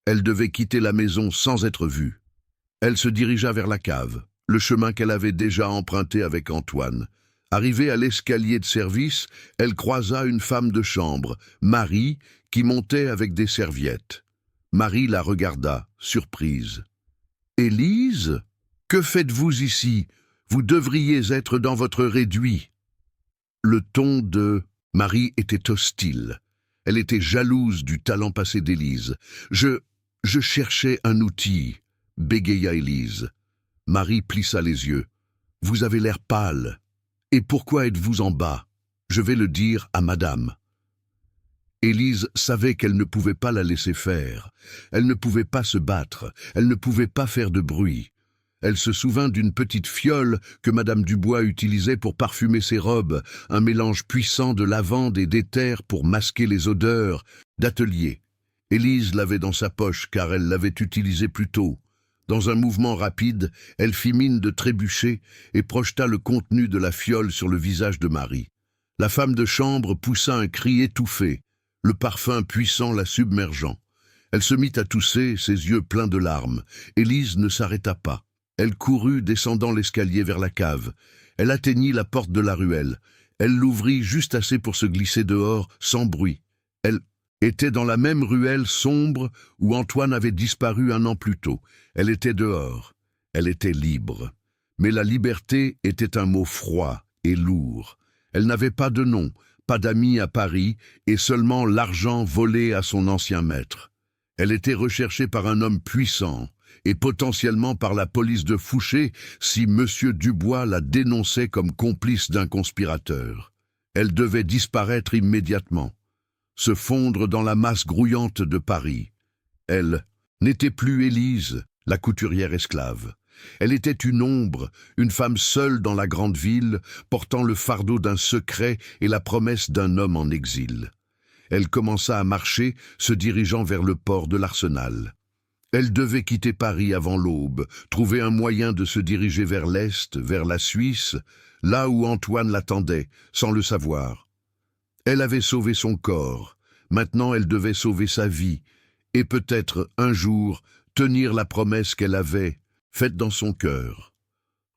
Elle devait quitter la maison sans être vue. Elle se dirigea vers la cave, le chemin qu'elle avait déjà emprunté avec Antoine. Arrivée à l'escalier de service, elle croisa une femme de chambre, Marie, qui montait avec des serviettes. Marie la regarda, surprise. « Élise, que faites-vous ici? Vous devriez être dans votre réduit. » Le ton de Marie était hostile. Elle était jalouse du talent passé d'Élise. « Je cherchais un outil, » bégaya Élise. Marie plissa les yeux. « Vous avez l'air pâle. Et pourquoi êtes-vous en bas? Je vais le dire à madame. » Élise savait qu'elle ne pouvait pas la laisser faire. Elle ne pouvait pas se battre, elle ne pouvait pas faire de bruit. Elle se souvint d'une petite fiole que Madame Dubois utilisait pour parfumer ses robes, un mélange puissant de lavande et d'éther pour masquer les odeurs d'atelier. Élise l'avait dans sa poche car elle l'avait utilisé plus tôt. Dans un mouvement rapide, elle fit mine de trébucher et projeta le contenu de la fiole sur le visage de Marie. La femme de chambre poussa un cri étouffé, le parfum puissant la submergeant. Elle se mit à tousser, ses yeux pleins de larmes. Élise ne s'arrêta pas. Elle courut descendant l'escalier vers la cave. Elle atteignit la porte de la ruelle. Elle l'ouvrit juste assez pour se glisser dehors, sans bruit. Elle était dans la même ruelle sombre où Antoine avait disparu 1 an plus tôt. Elle était dehors. Elle était libre. Mais la liberté était un mot froid et lourd. Elle n'avait pas de nom, pas d'amis à Paris, et seulement l'argent volé à son ancien maître. Elle était recherchée par un homme puissant, et potentiellement par la police de Fouché si Monsieur Dubois la dénonçait comme complice d'un conspirateur. Elle devait disparaître immédiatement, se fondre dans la masse grouillante de Paris. Elle n'était plus Élise, la couturière esclave. Elle était une ombre, une femme seule dans la grande ville, portant le fardeau d'un secret et la promesse d'un homme en exil. Elle commença à marcher, se dirigeant vers le port de l'Arsenal. Elle devait quitter Paris avant l'aube, trouver un moyen de se diriger vers l'Est, vers la Suisse, là où Antoine l'attendait, sans le savoir. Elle avait sauvé son corps, maintenant elle devait sauver sa vie, et peut-être, un jour, tenir la promesse qu'elle avait, faite dans son cœur.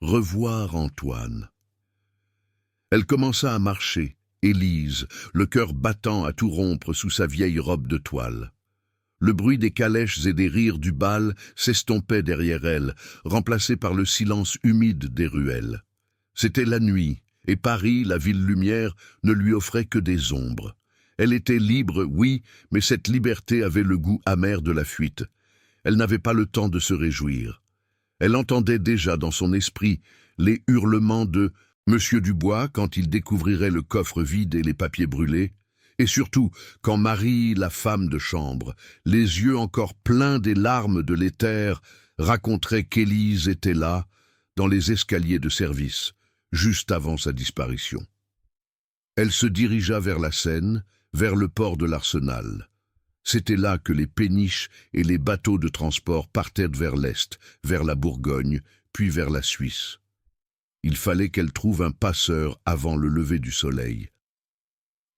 Revoir Antoine. Elle commença à marcher, Élise, le cœur battant à tout rompre sous sa vieille robe de toile. Le bruit des calèches et des rires du bal s'estompait derrière elle, remplacé par le silence humide des ruelles. C'était la nuit, et Paris, la ville lumière, ne lui offrait que des ombres. Elle était libre, oui, mais cette liberté avait le goût amer de la fuite. Elle n'avait pas le temps de se réjouir. Elle entendait déjà dans son esprit les hurlements de Monsieur Dubois quand il découvrirait le coffre vide et les papiers brûlés, et surtout quand Marie, la femme de chambre, les yeux encore pleins des larmes de l'éther, raconterait qu'Élise était là, dans les escaliers de service, juste avant sa disparition. Elle se dirigea vers la Seine, vers le port de l'Arsenal. C'était là que les péniches et les bateaux de transport partaient vers l'Est, vers la Bourgogne, puis vers la Suisse. Il fallait qu'elle trouve un passeur avant le lever du soleil.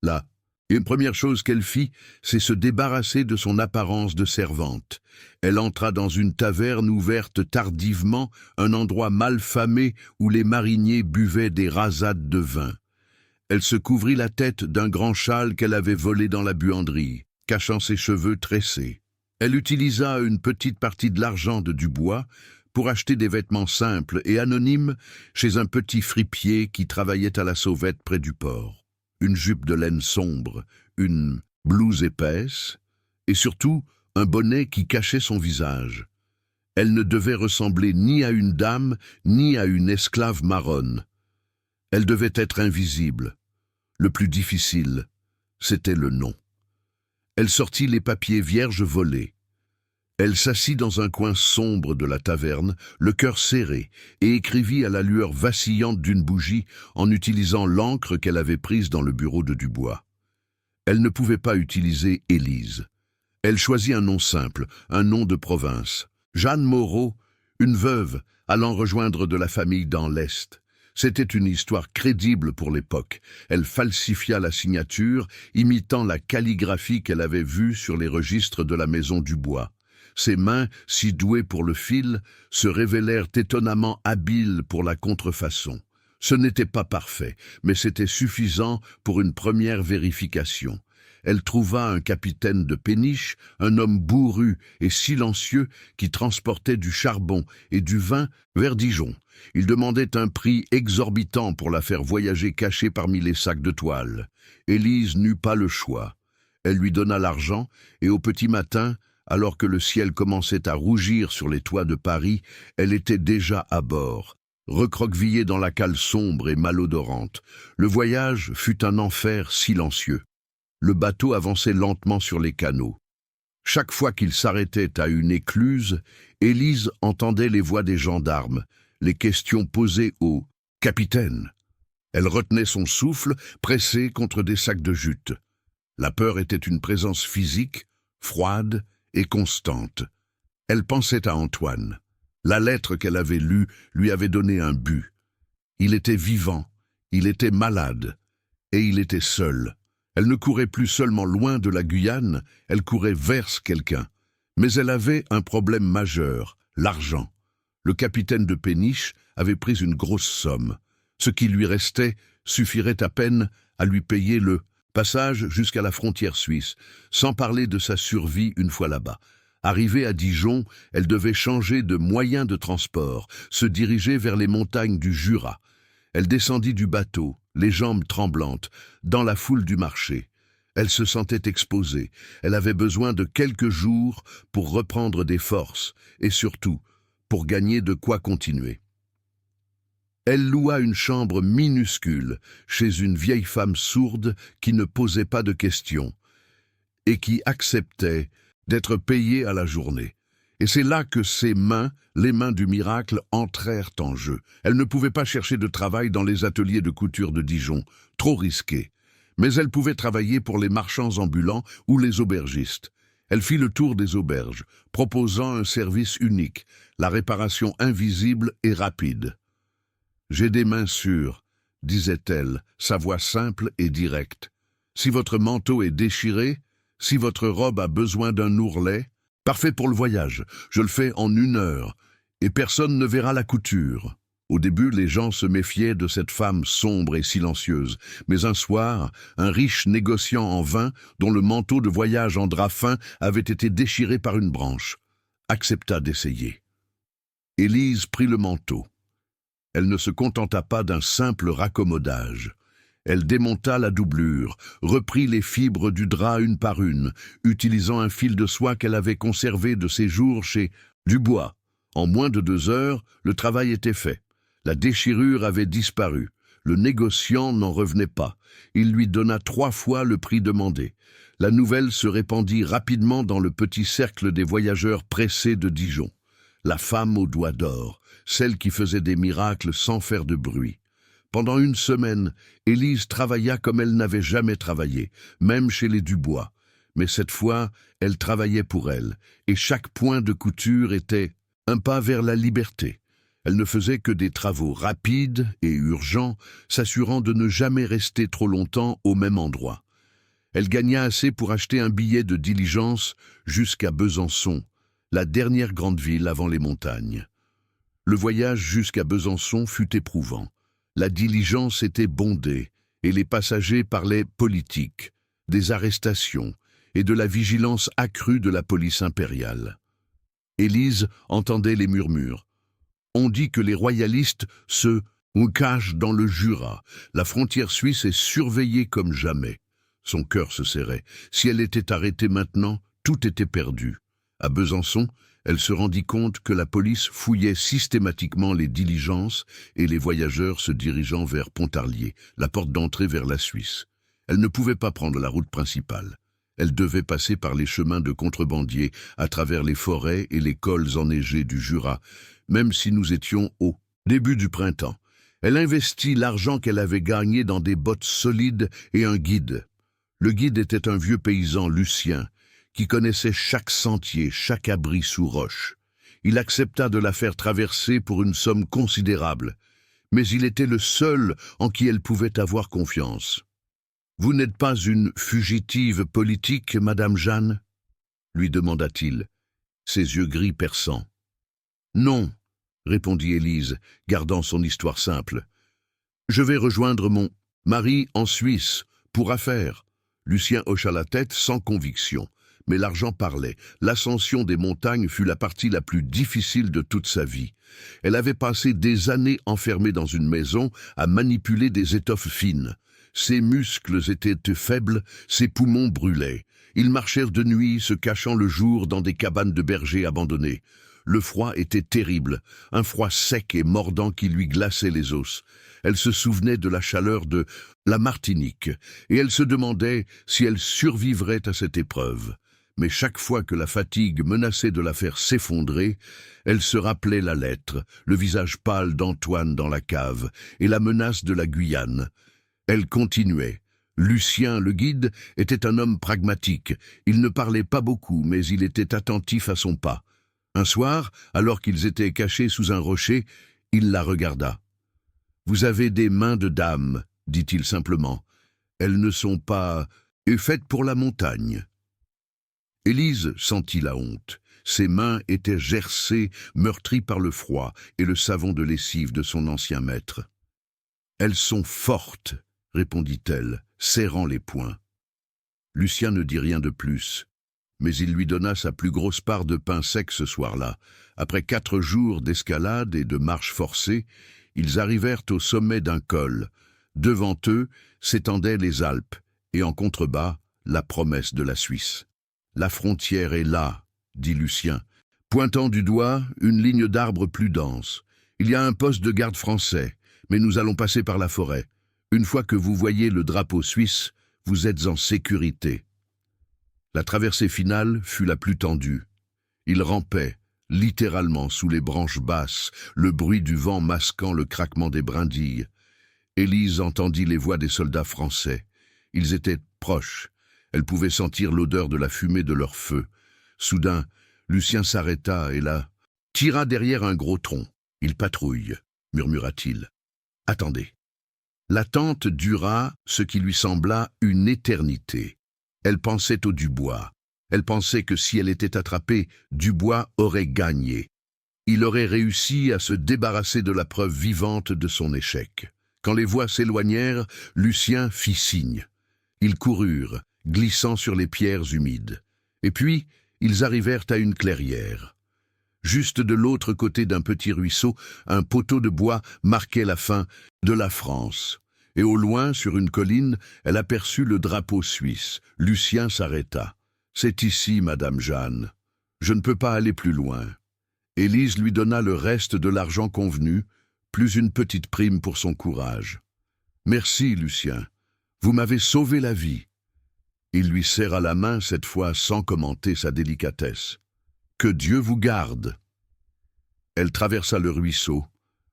Là, une première chose qu'elle fit, c'est se débarrasser de son apparence de servante. Elle entra dans une taverne ouverte tardivement, un endroit mal famé où les mariniers buvaient des rasades de vin. Elle se couvrit la tête d'un grand châle qu'elle avait volé dans la buanderie, cachant ses cheveux tressés. Elle utilisa une petite partie de l'argent de Dubois pour acheter des vêtements simples et anonymes chez un petit fripier qui travaillait à la sauvette près du port. Une jupe de laine sombre, une blouse épaisse, et surtout un bonnet qui cachait son visage. Elle ne devait ressembler ni à une dame, ni à une esclave marronne. Elle devait être invisible. Le plus difficile, c'était le nom. Elle sortit les papiers vierges volés. Elle s'assit dans un coin sombre de la taverne, le cœur serré, et écrivit à la lueur vacillante d'une bougie en utilisant l'encre qu'elle avait prise dans le bureau de Dubois. Elle ne pouvait pas utiliser Élise. Elle choisit un nom simple, un nom de province. Jeanne Moreau, une veuve, allant rejoindre de la famille dans l'Est. C'était une histoire crédible pour l'époque. Elle falsifia la signature, imitant la calligraphie qu'elle avait vue sur les registres de la maison Dubois. Ses mains, si douées pour le fil, se révélèrent étonnamment habiles pour la contrefaçon. Ce n'était pas parfait, mais c'était suffisant pour une première vérification. Elle trouva un capitaine de péniche, un homme bourru et silencieux qui transportait du charbon et du vin vers Dijon. Il demandait un prix exorbitant pour la faire voyager cachée parmi les sacs de toile. Élise n'eut pas le choix. Elle lui donna l'argent et au petit matin, alors que le ciel commençait à rougir sur les toits de Paris, elle était déjà à bord, recroquevillée dans la cale sombre et malodorante. Le voyage fut un enfer silencieux. le bateau avançait lentement sur les canaux. Chaque fois qu'il s'arrêtait à une écluse, Élise entendait les voix des gendarmes, les questions posées au « capitaine ». Elle retenait son souffle, pressée contre des sacs de jute. La peur était une présence physique, froide et constante. Elle pensait à Antoine. La lettre qu'elle avait lue lui avait donné un but. Il était vivant, il était malade, et il était seul. Elle ne courait plus seulement loin de la Guyane, elle courait vers quelqu'un. Mais elle avait un problème majeur, l'argent. Le capitaine de péniche avait pris une grosse somme. Ce qui lui restait suffirait à peine à lui payer le passage jusqu'à la frontière suisse, sans parler de sa survie une fois là-bas. Arrivée à Dijon, elle devait changer de moyen de transport, se diriger vers les montagnes du Jura. Elle descendit du bateau, les jambes tremblantes, dans la foule du marché. Elle se sentait exposée. Elle avait besoin de quelques jours pour reprendre des forces et surtout pour gagner de quoi continuer. Elle loua une chambre minuscule chez une vieille femme sourde qui ne posait pas de questions et qui acceptait d'être payée à la journée. Et c'est là que ses mains, les mains du miracle, entrèrent en jeu. Elle ne pouvait pas chercher de travail dans les ateliers de couture de Dijon, trop risqué. Mais elle pouvait travailler pour les marchands ambulants ou les aubergistes. Elle fit le tour des auberges, proposant un service unique, la réparation invisible et rapide. « J'ai des mains sûres », disait-elle, sa voix simple et directe. « Si votre manteau est déchiré, si votre robe a besoin d'un ourlet, parfait pour le voyage, je le fais en 1 heure, et personne ne verra la couture. » Au début, les gens se méfiaient de cette femme sombre et silencieuse, mais un soir, un riche négociant en vin, dont le manteau de voyage en drap fin avait été déchiré par une branche, accepta d'essayer. Élise prit le manteau. Elle ne se contenta pas d'un simple raccommodage. Elle démonta la doublure, reprit les fibres du drap une par une, utilisant un fil de soie qu'elle avait conservé de ses jours chez Dubois. En moins de 2 heures, le travail était fait. La déchirure avait disparu. Le négociant n'en revenait pas. Il lui donna 3 fois le prix demandé. La nouvelle se répandit rapidement dans le petit cercle des voyageurs pressés de Dijon. La femme aux doigts d'or, celle qui faisait des miracles sans faire de bruit. Pendant 1 semaine, Élise travailla comme elle n'avait jamais travaillé, même chez les Dubois. Mais cette fois, elle travaillait pour elle, et chaque point de couture était un pas vers la liberté. Elle ne faisait que des travaux rapides et urgents, s'assurant de ne jamais rester trop longtemps au même endroit. Elle gagna assez pour acheter un billet de diligence jusqu'à Besançon, la dernière grande ville avant les montagnes. Le voyage jusqu'à Besançon fut éprouvant. La diligence était bondée et les passagers parlaient politique, des arrestations et de la vigilance accrue de la police impériale. Élise entendait les murmures. On dit que les royalistes se cachent dans le Jura. La frontière suisse est surveillée comme jamais. Son cœur se serrait. Si elle était arrêtée maintenant, tout était perdu. À Besançon, elle se rendit compte que la police fouillait systématiquement les diligences et les voyageurs se dirigeant vers Pontarlier, la porte d'entrée vers la Suisse. Elle ne pouvait pas prendre la route principale. Elle devait passer par les chemins de contrebandiers, à travers les forêts et les cols enneigés du Jura, même si nous étions au début du printemps. Elle investit l'argent qu'elle avait gagné dans des bottes solides et un guide. Le guide était un vieux paysan lucien, qui connaissait chaque sentier, chaque abri sous roche. Il accepta de la faire traverser pour une somme considérable, mais il était le seul en qui elle pouvait avoir confiance. « Vous n'êtes pas une fugitive politique, Madame Jeanne ?» lui demanda-t-il, ses yeux gris perçants. « Non, » répondit Élise, gardant son histoire simple. « Je vais rejoindre mon mari en Suisse, pour affaires. » Lucien hocha la tête sans conviction. Mais l'argent parlait. L'ascension des montagnes fut la partie la plus difficile de toute sa vie. Elle avait passé des années enfermée dans une maison à manipuler des étoffes fines. Ses muscles étaient faibles, ses poumons brûlaient. Ils marchèrent de nuit, se cachant le jour dans des cabanes de bergers abandonnées. Le froid était terrible, un froid sec et mordant qui lui glaçait les os. Elle se souvenait de la chaleur de la Martinique, et elle se demandait si elle survivrait à cette épreuve. Mais chaque fois que la fatigue menaçait de la faire s'effondrer, elle se rappelait la lettre, le visage pâle d'Antoine dans la cave, et la menace de la Guyane. Elle continuait. Lucien, le guide, était un homme pragmatique. Il ne parlait pas beaucoup, mais il était attentif à son pas. Un soir, alors qu'ils étaient cachés sous un rocher, il la regarda. « Vous avez des mains de dame, dit-il simplement. Elles ne sont pas faites pour la montagne. » Élise sentit la honte. Ses mains étaient gercées, meurtries par le froid et le savon de lessive de son ancien maître. « Elles sont fortes, » répondit-elle, serrant les poings. Lucien ne dit rien de plus, mais il lui donna sa plus grosse part de pain sec ce soir-là. Après 4 jours d'escalade et de marche forcée, ils arrivèrent au sommet d'un col. Devant eux s'étendaient les Alpes, et en contrebas, la promesse de la Suisse. « La frontière est là, » dit Lucien, pointant du doigt une ligne d'arbres plus dense. « Il y a un poste de garde français, mais nous allons passer par la forêt. Une fois que vous voyez le drapeau suisse, vous êtes en sécurité. » La traversée finale fut la plus tendue. Ils rampaient, littéralement sous les branches basses, le bruit du vent masquant le craquement des brindilles. Élise entendit les voix des soldats français. Ils étaient proches. Elle pouvait sentir l'odeur de la fumée de leur feu. Soudain, Lucien s'arrêta et la tira derrière un gros tronc. « Il patrouille », murmura-t-il. « Attendez. » L'attente dura ce qui lui sembla une éternité. Elle pensait au Dubois. Elle pensait que si elle était attrapée, Dubois aurait gagné. Il aurait réussi à se débarrasser de la preuve vivante de son échec. Quand les voix s'éloignèrent, Lucien fit signe. Ils coururent, glissant sur les pierres humides. Et puis, ils arrivèrent à une clairière. Juste de l'autre côté d'un petit ruisseau, un poteau de bois marquait la fin de la France. Et au loin, sur une colline, elle aperçut le drapeau suisse. Lucien s'arrêta. « C'est ici, Madame Jeanne. Je ne peux pas aller plus loin. » Élise lui donna le reste de l'argent convenu, plus une petite prime pour son courage. « Merci, Lucien. Vous m'avez sauvé la vie. » Il lui serra la main, cette fois sans commenter sa délicatesse. « Que Dieu vous garde !» Elle traversa le ruisseau,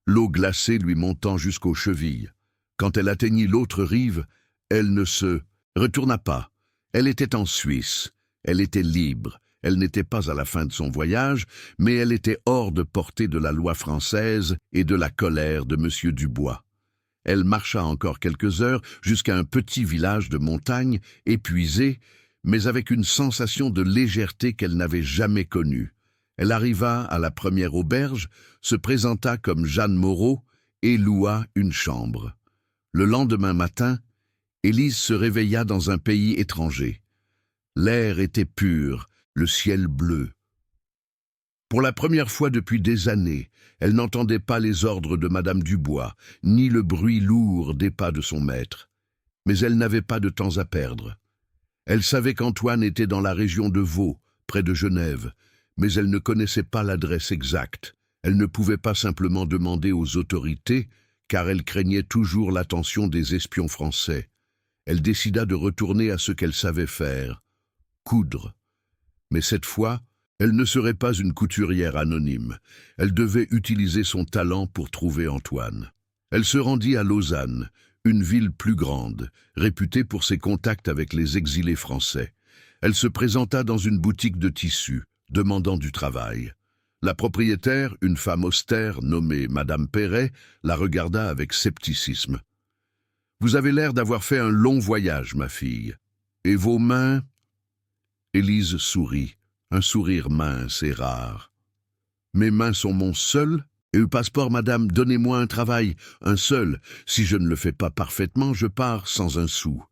l'eau glacée lui montant jusqu'aux chevilles. Quand elle atteignit l'autre rive, elle ne se retourna pas. Elle était en Suisse, elle était libre, elle n'était pas à la fin de son voyage, mais elle était hors de portée de la loi française et de la colère de M. Dubois. Elle marcha encore quelques heures jusqu'à un petit village de montagne, épuisée, mais avec une sensation de légèreté qu'elle n'avait jamais connue. Elle arriva à la première auberge, se présenta comme Jeanne Moreau et loua une chambre. Le lendemain matin, Élise se réveilla dans un pays étranger. L'air était pur, le ciel bleu. Pour la première fois depuis des années, elle n'entendait pas les ordres de Madame Dubois, ni le bruit lourd des pas de son maître. Mais elle n'avait pas de temps à perdre. Elle savait qu'Antoine était dans la région de Vaud, près de Genève, mais elle ne connaissait pas l'adresse exacte. Elle ne pouvait pas simplement demander aux autorités, car elle craignait toujours l'attention des espions français. Elle décida de retourner à ce qu'elle savait faire, coudre. Mais cette fois, elle ne serait pas une couturière anonyme. Elle devait utiliser son talent pour trouver Antoine. Elle se rendit à Lausanne, une ville plus grande, réputée pour ses contacts avec les exilés français. Elle se présenta dans une boutique de tissus, demandant du travail. La propriétaire, une femme austère nommée Madame Perret, la regarda avec scepticisme. « Vous avez l'air d'avoir fait un long voyage, ma fille. Et vos mains ?» Élise sourit, un sourire mince et rare. « Mes mains sont mon seul et au passeport, madame, donnez-moi un travail, un seul. Si je ne le fais pas parfaitement, je pars sans un sou. »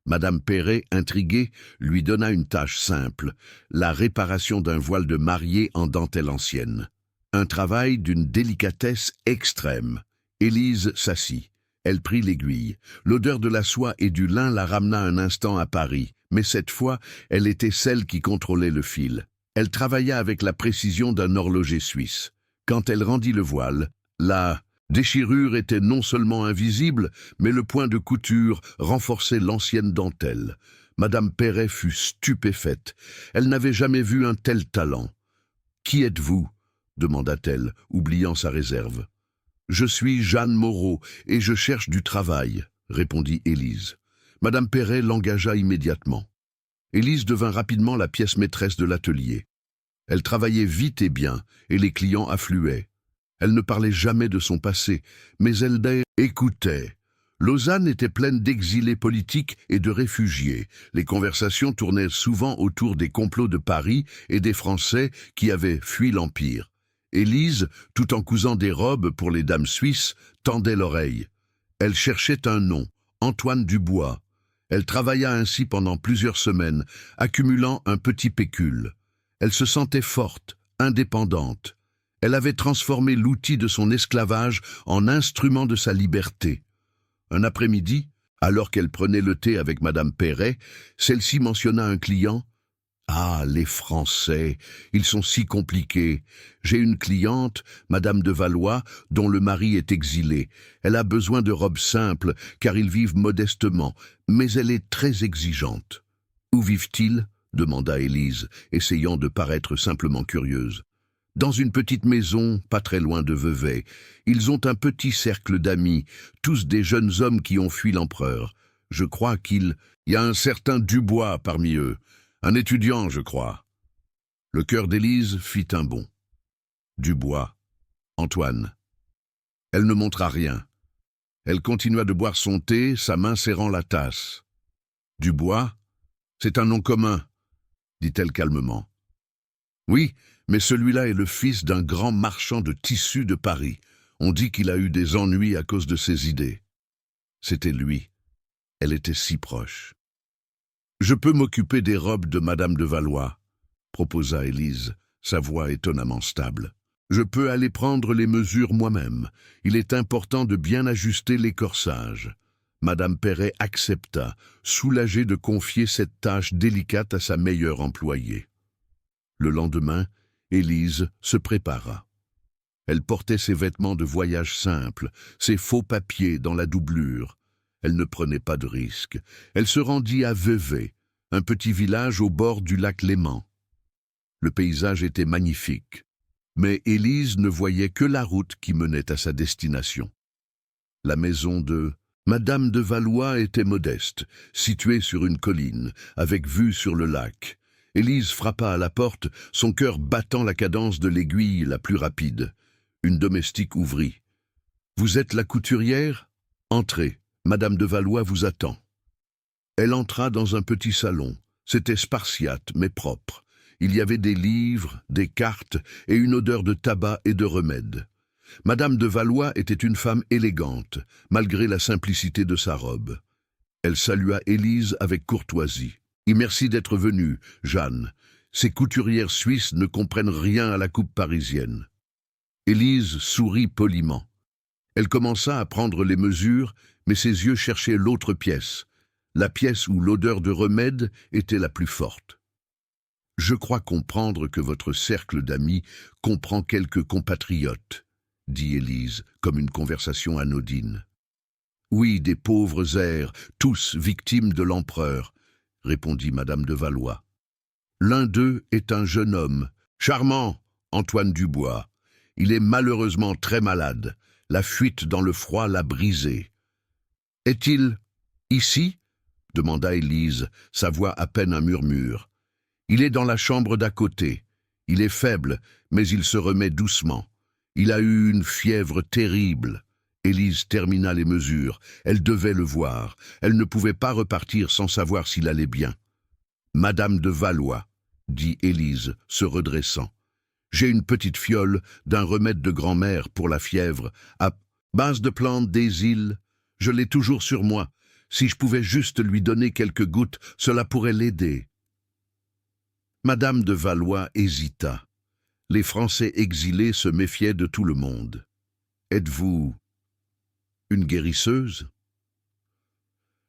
Madame Perret, intriguée, lui donna une tâche simple, la réparation d'un voile de mariée en dentelle ancienne. Un travail d'une délicatesse extrême. Élise s'assit. Elle prit l'aiguille. L'odeur de la soie et du lin la ramena un instant à Paris, mais cette fois, elle était celle qui contrôlait le fil. Elle travailla avec la précision d'un horloger suisse. Quand elle rendit le voile, la déchirure était non seulement invisible, mais le point de couture renforçait l'ancienne dentelle. Madame Perret fut stupéfaite. Elle n'avait jamais vu un tel talent. « Qui êtes-vous » demanda-t-elle, oubliant sa réserve. « Je suis Jeanne Moreau, et je cherche du travail », répondit Élise. Madame Perret l'engagea immédiatement. Élise devint rapidement la pièce maîtresse de l'atelier. Elle travaillait vite et bien, et les clients affluaient. Elle ne parlait jamais de son passé, mais elle écoutait. Lausanne était pleine d'exilés politiques et de réfugiés. Les conversations tournaient souvent autour des complots de Paris et des Français qui avaient fui l'Empire. Élise, tout en cousant des robes pour les dames suisses, tendait l'oreille. Elle cherchait un nom, Antoine Dubois. Elle travailla ainsi pendant plusieurs semaines, accumulant un petit pécule. Elle se sentait forte, indépendante. Elle avait transformé l'outil de son esclavage en instrument de sa liberté. Un après-midi, alors qu'elle prenait le thé avec Madame Perret, celle-ci mentionna un client. « Ah, les Français, ils sont si compliqués. J'ai une cliente, Madame de Valois, dont le mari est exilé. Elle a besoin de robes simples, car ils vivent modestement, mais elle est très exigeante. »« Où vivent-ils » demanda Élise, essayant de paraître simplement curieuse. « Dans une petite maison, pas très loin de Vevey. Ils ont un petit cercle d'amis, tous des jeunes hommes qui ont fui l'empereur. Je crois qu'il y a un certain Dubois parmi eux. Un étudiant, je crois. » Le cœur d'Élise fit un bond. Dubois. Antoine. Elle ne montra rien. Elle continua de boire son thé, sa main serrant la tasse. « Dubois, c'est un nom commun, » dit-elle calmement. « Oui, mais celui-là est le fils d'un grand marchand de tissus de Paris. On dit qu'il a eu des ennuis à cause de ses idées. » C'était lui. Elle était si proche. « Je peux m'occuper des robes de Madame de Valois, » proposa Élise, sa voix étonnamment stable. « Je peux aller prendre les mesures moi-même. Il est important de bien ajuster les corsages. » Madame Perret accepta, soulagée de confier cette tâche délicate à sa meilleure employée. Le lendemain, Élise se prépara. Elle portait ses vêtements de voyage simples, ses faux papiers dans la doublure. Elle ne prenait pas de risques. Elle se rendit à Vevey, un petit village au bord du lac Léman. Le paysage était magnifique, mais Élise ne voyait que la route qui menait à sa destination. La maison de Madame de Valois était modeste, située sur une colline, avec vue sur le lac. Élise frappa à la porte, son cœur battant la cadence de l'aiguille la plus rapide. Une domestique ouvrit. « Vous êtes la couturière ? Entrez, Madame de Valois vous attend. » Elle entra dans un petit salon. C'était spartiate, mais propre. Il y avait des livres, des cartes et une odeur de tabac et de remèdes. Madame de Valois était une femme élégante, malgré la simplicité de sa robe. Elle salua Élise avec courtoisie. « Et merci d'être venue, Jeanne. Ces couturières suisses ne comprennent rien à la coupe parisienne. » Élise sourit poliment. Elle commença à prendre les mesures, mais ses yeux cherchaient l'autre pièce, la pièce où l'odeur de remède était la plus forte. « Je crois comprendre que votre cercle d'amis comprend quelques compatriotes, » dit Élise, comme une conversation anodine. « Oui, des pauvres airs, tous victimes de l'empereur, » répondit Madame de Valois. « L'un d'eux est un jeune homme, charmant, Antoine Dubois. Il est malheureusement très malade. La fuite dans le froid l'a brisé. »« Est-il ici ?» demanda Élise, sa voix à peine un murmure. « Il est dans la chambre d'à côté. Il est faible, mais il se remet doucement. Il a eu une fièvre terrible. » Élise termina les mesures. Elle devait le voir. Elle ne pouvait pas repartir sans savoir s'il allait bien. « Madame de Valois, » dit Élise, se redressant. « J'ai une petite fiole d'un remède de grand-mère pour la fièvre, à base de plantes des îles. Je l'ai toujours sur moi. Si je pouvais juste lui donner quelques gouttes, cela pourrait l'aider. » Madame de Valois hésita. Les Français exilés se méfiaient de tout le monde. « Êtes-vous une guérisseuse ? »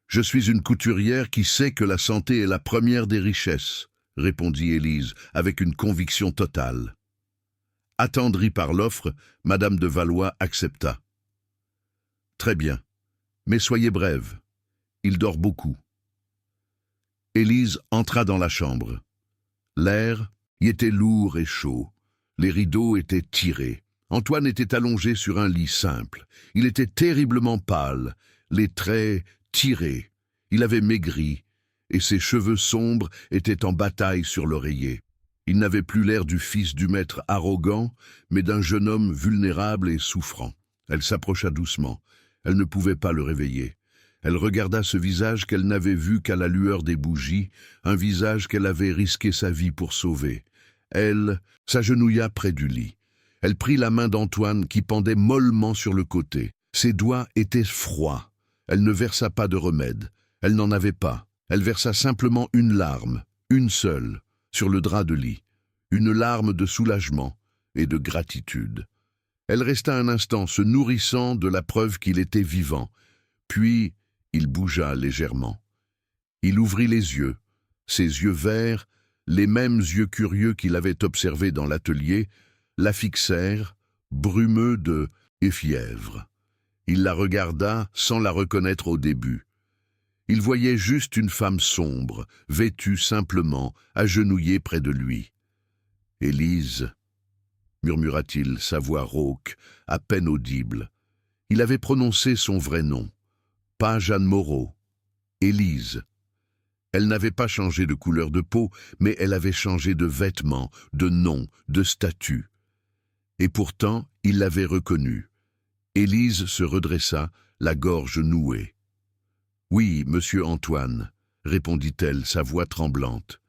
« Je suis une couturière qui sait que la santé est la première des richesses, » répondit Élise, avec une conviction totale. Attendrie par l'offre, madame de Valois accepta. Très bien, mais soyez brève. Il dort beaucoup. Élise entra dans la chambre. L'air y était lourd et chaud. Les rideaux étaient tirés. Antoine était allongé sur un lit simple. Il était terriblement pâle, les traits tirés. Il avait maigri, et ses cheveux sombres étaient en bataille sur l'oreiller. Il n'avait plus l'air du fils du maître arrogant, mais d'un jeune homme vulnérable et souffrant. Elle s'approcha doucement. Elle ne pouvait pas le réveiller. Elle regarda ce visage qu'elle n'avait vu qu'à la lueur des bougies, un visage qu'elle avait risqué sa vie pour sauver. Elle s'agenouilla près du lit. Elle prit la main d'Antoine qui pendait mollement sur le côté. Ses doigts étaient froids. Elle ne versa pas de remède. Elle n'en avait pas. Elle versa simplement une larme, une seule, sur le drap de lit. Une larme de soulagement et de gratitude. Elle resta un instant se nourrissant de la preuve qu'il était vivant. Puis, il bougea légèrement. Il ouvrit les yeux. Ses yeux verts, les mêmes yeux curieux qu'il avait observés dans l'atelier, la fixèrent, brumeux de fièvre. Il la regarda sans la reconnaître au début. Il voyait juste une femme sombre, vêtue simplement, agenouillée près de lui. « Élise » murmura-t-il, sa voix rauque, à peine audible. Il avait prononcé son vrai nom. Pas Jeanne Moreau, Élise. Elle n'avait pas changé de couleur de peau, mais elle avait changé de vêtements, de nom, de statut. Et pourtant, il l'avait reconnue. Élise se redressa, la gorge nouée. « Oui, monsieur Antoine, » répondit-elle, sa voix tremblante.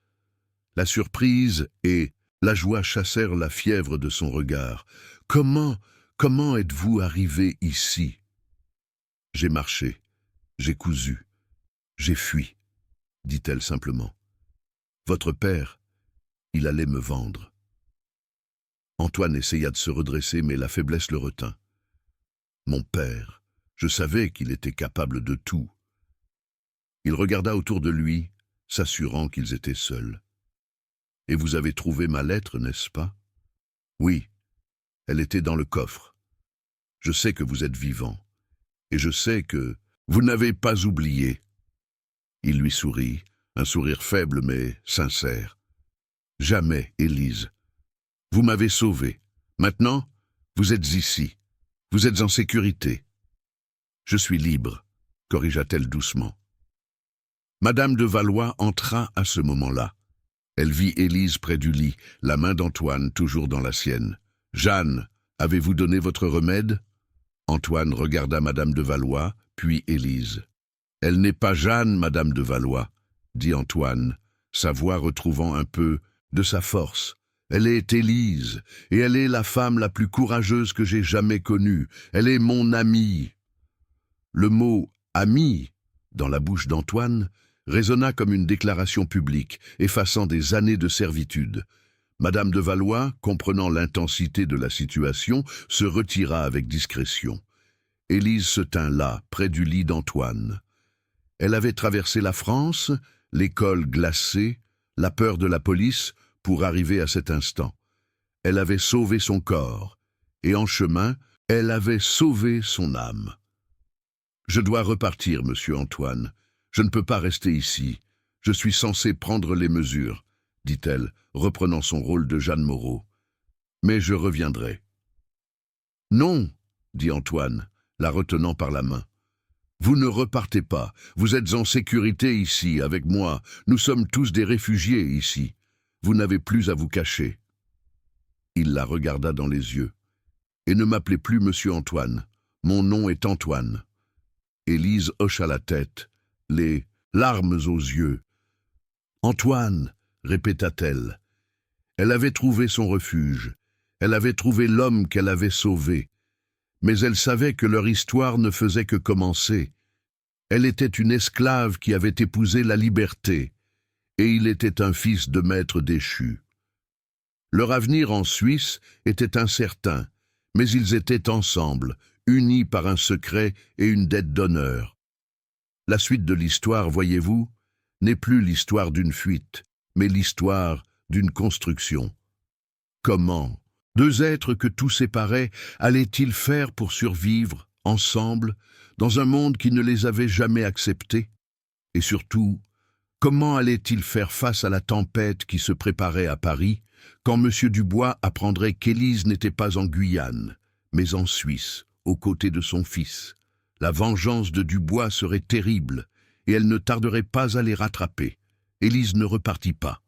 La surprise et la joie chassèrent la fièvre de son regard. « Comment êtes-vous arrivé ici ?»« J'ai marché, j'ai cousu, j'ai fui, » dit-elle simplement. « Votre père, il allait me vendre. » Antoine essaya de se redresser, mais la faiblesse le retint. « Mon père, je savais qu'il était capable de tout. » Il regarda autour de lui, s'assurant qu'ils étaient seuls. « Et vous avez trouvé ma lettre, n'est-ce pas ?»« Oui, elle était dans le coffre. Je sais que vous êtes vivant, et je sais que vous n'avez pas oublié. » Il lui sourit, un sourire faible mais sincère. « Jamais, Élise. Vous m'avez sauvé. Maintenant, vous êtes ici. Vous êtes en sécurité. »« Je suis libre, » corrigea-t-elle doucement. Madame de Valois entra à ce moment-là. Elle vit Élise près du lit, la main d'Antoine toujours dans la sienne. « Jeanne, avez-vous donné votre remède ?» Antoine regarda Madame de Valois, puis Élise. « Elle n'est pas Jeanne, Madame de Valois, » dit Antoine, sa voix retrouvant un peu de sa force. « Elle est Élise, et elle est la femme la plus courageuse que j'ai jamais connue. Elle est mon amie. » Le mot « ami » dans la bouche d'Antoine résonna comme une déclaration publique, effaçant des années de servitude. Madame de Valois, comprenant l'intensité de la situation, se retira avec discrétion. Élise se tint là, près du lit d'Antoine. Elle avait traversé la France, l'école glacée, la peur de la police, pour arriver à cet instant. Elle avait sauvé son corps, et en chemin, elle avait sauvé son âme. « Je dois repartir, monsieur Antoine. Je ne peux pas rester ici. Je suis censée prendre les mesures, » dit-elle, reprenant son rôle de Jeanne Moreau. « Mais je reviendrai. »« Non, » dit Antoine, la retenant par la main. « Vous ne repartez pas. Vous êtes en sécurité ici, avec moi. Nous sommes tous des réfugiés ici. Vous n'avez plus à vous cacher. » Il la regarda dans les yeux. « Et ne m'appelez plus monsieur Antoine. Mon nom est Antoine. » Élise hocha la tête, les larmes aux yeux. « Antoine !» répéta-t-elle. Elle avait trouvé son refuge. Elle avait trouvé l'homme qu'elle avait sauvé. Mais elle savait que leur histoire ne faisait que commencer. Elle était une esclave qui avait épousé la liberté, et il était un fils de maître déchu. Leur avenir en Suisse était incertain, mais ils étaient ensemble, unis par un secret et une dette d'honneur. La suite de l'histoire, voyez-vous, n'est plus l'histoire d'une fuite, mais l'histoire d'une construction. Comment deux êtres que tout séparait allaient-ils faire pour survivre, ensemble, dans un monde qui ne les avait jamais acceptés? Et surtout, comment allaient-ils faire face à la tempête qui se préparait à Paris, quand M. Dubois apprendrait qu'Élise n'était pas en Guyane, mais en Suisse, aux côtés de son fils? La vengeance de Dubois serait terrible, et elle ne tarderait pas à les rattraper. Élise ne repartit pas.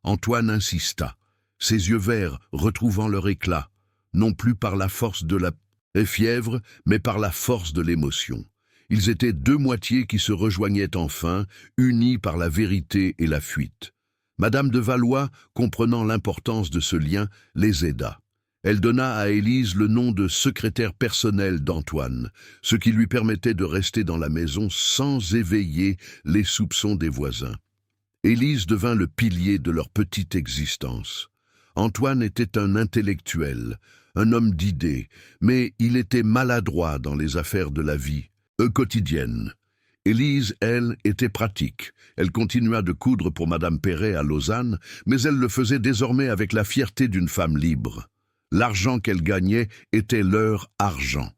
Antoine insista, ses yeux verts retrouvant leur éclat, non plus par la force de la fièvre, mais par la force de l'émotion. Ils étaient deux moitiés qui se rejoignaient enfin, unis par la vérité et la fuite. Madame de Valois, comprenant l'importance de ce lien, les aida. Elle donna à Élise le nom de secrétaire personnel d'Antoine, ce qui lui permettait de rester dans la maison sans éveiller les soupçons des voisins. Élise devint le pilier de leur petite existence. Antoine était un intellectuel, un homme d'idées, mais il était maladroit dans les affaires de la vie, quotidienne. Élise, elle, était pratique. Elle continua de coudre pour Madame Perret à Lausanne, mais elle le faisait désormais avec la fierté d'une femme libre. L'argent qu'elle gagnait était leur argent.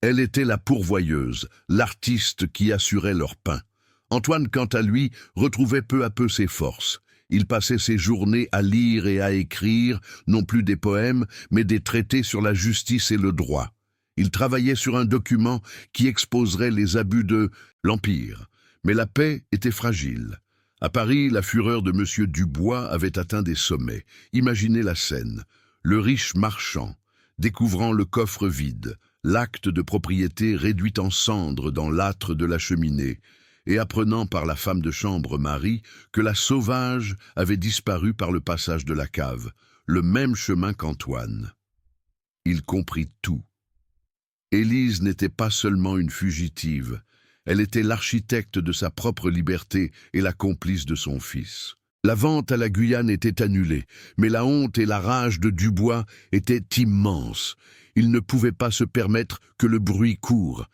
Elle était la pourvoyeuse, l'artiste qui assurait leur pain. Antoine, quant à lui, retrouvait peu à peu ses forces. Il passait ses journées à lire et à écrire, non plus des poèmes, mais des traités sur la justice et le droit. Il travaillait sur un document qui exposerait les abus de l'Empire. Mais la paix était fragile. À Paris, la fureur de M. Dubois avait atteint des sommets. Imaginez la scène. Le riche marchand, découvrant le coffre vide, l'acte de propriété réduit en cendres dans l'âtre de la cheminée, et apprenant par la femme de chambre Marie que la sauvage avait disparu par le passage de la cave, le même chemin qu'Antoine. Il comprit tout. Élise n'était pas seulement une fugitive, elle était l'architecte de sa propre liberté et la complice de son fils. La vente à la Guyane était annulée, mais la honte et la rage de Dubois étaient immenses. Il ne pouvait pas se permettre que le bruit court.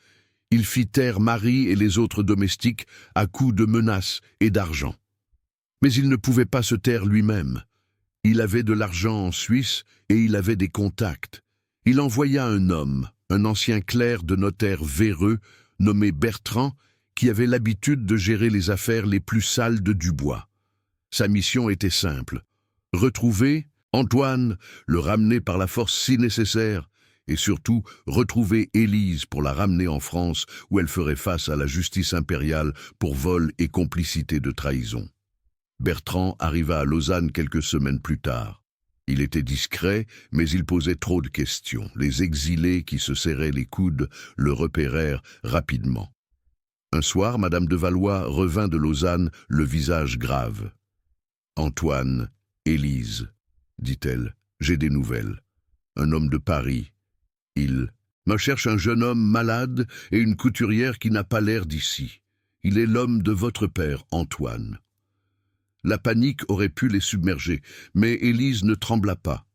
Il fit taire Marie et les autres domestiques à coups de menaces et d'argent. Mais il ne pouvait pas se taire lui-même. Il avait de l'argent en Suisse et il avait des contacts. Il envoya un homme, un ancien clerc de notaire véreux, nommé Bertrand, qui avait l'habitude de gérer les affaires les plus sales de Dubois. Sa mission était simple. Retrouver Antoine, le ramener par la force si nécessaire, et surtout retrouver Élise pour la ramener en France où elle ferait face à la justice impériale pour vol et complicité de trahison. Bertrand arriva à Lausanne quelques semaines plus tard. Il était discret, mais il posait trop de questions. Les exilés qui se serraient les coudes le repérèrent rapidement. Un soir, Madame de Valois revint de Lausanne, le visage grave. « Antoine, Élise, dit-elle, j'ai des nouvelles. Un homme de Paris. Il me cherche un jeune homme malade et une couturière qui n'a pas l'air d'ici. Il est l'homme de votre père, Antoine. » La panique aurait pu les submerger, mais Élise ne trembla pas.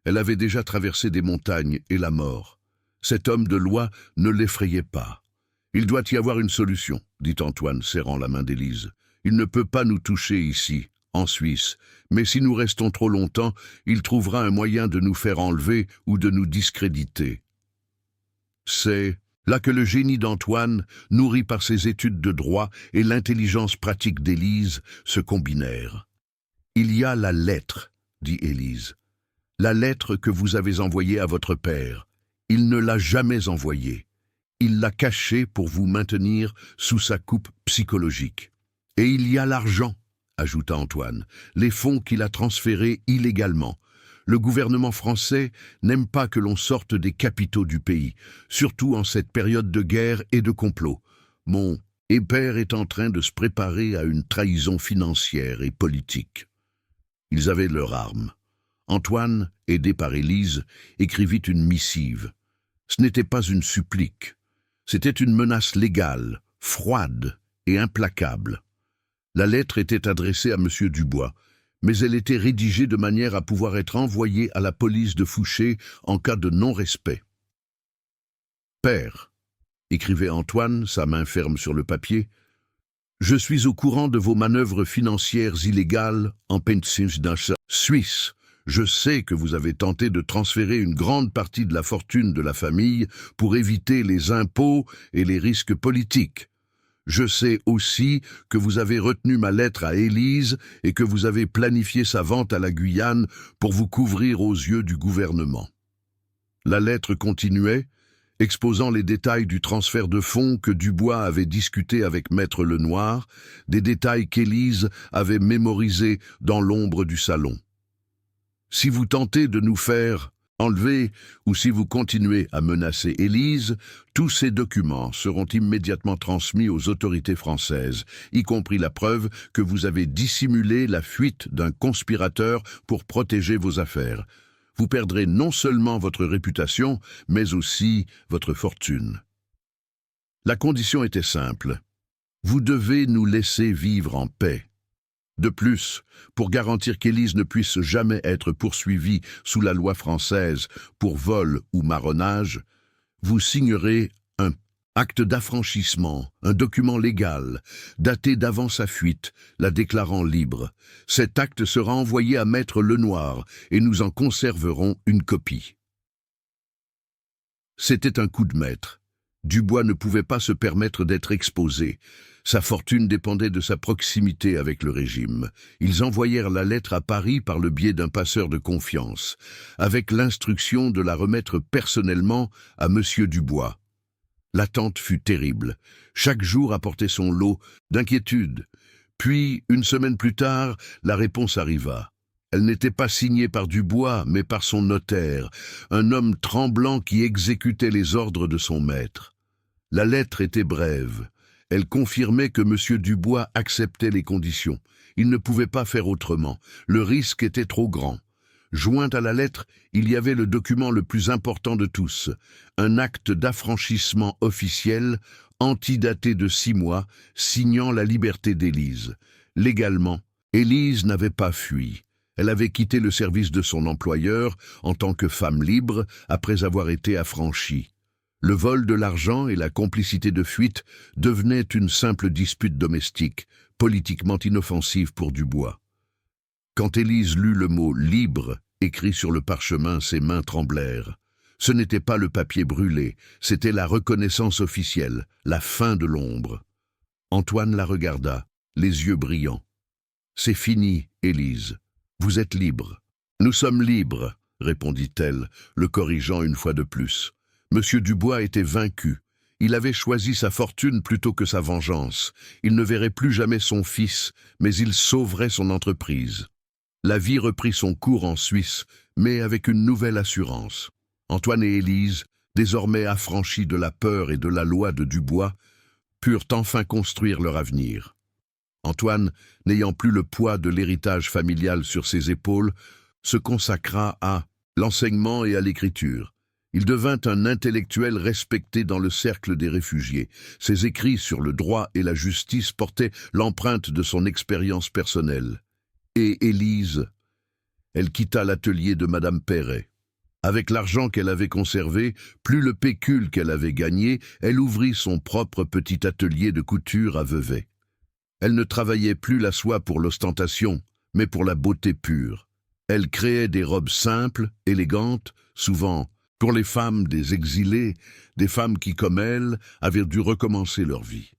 Elle avait déjà traversé des montagnes et la mort. Cet homme de loi ne l'effrayait pas. « Il doit y avoir une solution, » dit Antoine, serrant la main d'Élise. « Il ne peut pas nous toucher ici, en Suisse, mais si nous restons trop longtemps, il trouvera un moyen de nous faire enlever ou de nous discréditer. » C'est là que le génie d'Antoine, nourri par ses études de droit et l'intelligence pratique d'Élise, se combinèrent. « Il y a la lettre, » dit Élise. « La lettre que vous avez envoyée à votre père. Il ne l'a jamais envoyée. Il l'a cachée pour vous maintenir sous sa coupe psychologique. Et il y a l'argent, » ajouta Antoine, « les fonds qu'il a transférés illégalement. Le gouvernement français n'aime pas que l'on sorte des capitaux du pays, surtout en cette période de guerre et de complot. Mon père est en train de se préparer à une trahison financière et politique. » Ils avaient leurs armes. Antoine, aidé par Élise, écrivit une missive. Ce n'était pas une supplique. C'était une menace légale, froide et implacable. La lettre était adressée à M. Dubois, mais elle était rédigée de manière à pouvoir être envoyée à la police de Fouché en cas de non-respect. « Père, » écrivait Antoine, sa main ferme sur le papier, Je suis au courant de vos manœuvres financières illégales en Suisse. Je sais que vous avez tenté de transférer une grande partie de la fortune de la famille pour éviter les impôts et les risques politiques. Je sais aussi que vous avez retenu ma lettre à Élise et que vous avez planifié sa vente à la Guyane pour vous couvrir aux yeux du gouvernement. La lettre continuait, exposant les détails du transfert de fonds que Dubois avait discuté avec Maître Lenoir, des détails qu'Élise avait mémorisés dans l'ombre du salon. Si vous tentez de nous faire enlever ou si vous continuez à menacer Élise, tous ces documents seront immédiatement transmis aux autorités françaises, y compris la preuve que vous avez dissimulé la fuite d'un conspirateur pour protéger vos affaires. Vous perdrez non seulement votre réputation, mais aussi votre fortune. La condition était simple. Vous devez nous laisser vivre en paix. De plus, pour garantir qu'Élise ne puisse jamais être poursuivie sous la loi française pour vol ou marronnage, vous signerez un acte d'affranchissement, un document légal, daté d'avant sa fuite, la déclarant libre. Cet acte sera envoyé à Maître Lenoir et nous en conserverons une copie. C'était un coup de maître. Dubois ne pouvait pas se permettre d'être exposé. Sa fortune dépendait de sa proximité avec le régime. Ils envoyèrent la lettre à Paris par le biais d'un passeur de confiance, avec l'instruction de la remettre personnellement à Monsieur Dubois. L'attente fut terrible. Chaque jour apportait son lot d'inquiétude. Puis, une semaine plus tard, la réponse arriva. Elle n'était pas signée par Dubois, mais par son notaire, un homme tremblant qui exécutait les ordres de son maître. La lettre était brève. Elle confirmait que M. Dubois acceptait les conditions. Il ne pouvait pas faire autrement. Le risque était trop grand. Joint à la lettre, il y avait le document le plus important de tous, un acte d'affranchissement officiel, antidaté de 6 mois, signant la liberté d'Élise. Légalement, Élise n'avait pas fui. Elle avait quitté le service de son employeur en tant que femme libre après avoir été affranchie. Le vol de l'argent et la complicité de fuite devenaient une simple dispute domestique, politiquement inoffensive pour Dubois. Quand Élise lut le mot « libre » écrit sur le parchemin, ses mains tremblèrent. Ce n'était pas le papier brûlé, c'était la reconnaissance officielle, la fin de l'ombre. Antoine la regarda, les yeux brillants. « C'est fini, Élise. Vous êtes libre. »« Nous sommes libres, » répondit-elle, le corrigeant une fois de plus. Monsieur Dubois était vaincu. Il avait choisi sa fortune plutôt que sa vengeance. Il ne verrait plus jamais son fils, mais il sauverait son entreprise. La vie reprit son cours en Suisse, mais avec une nouvelle assurance. Antoine et Élise, désormais affranchis de la peur et de la loi de Dubois, purent enfin construire leur avenir. Antoine, n'ayant plus le poids de l'héritage familial sur ses épaules, se consacra à l'enseignement et à l'écriture. Il devint un intellectuel respecté dans le cercle des réfugiés. Ses écrits sur le droit et la justice portaient l'empreinte de son expérience personnelle. Et Élise, elle quitta l'atelier de Madame Perret. Avec l'argent qu'elle avait conservé, plus le pécule qu'elle avait gagné, elle ouvrit son propre petit atelier de couture à Vevey. Elle ne travaillait plus la soie pour l'ostentation, mais pour la beauté pure. Elle créait des robes simples, élégantes, souvent pour les femmes des exilés, des femmes qui, comme elle, avaient dû recommencer leur vie.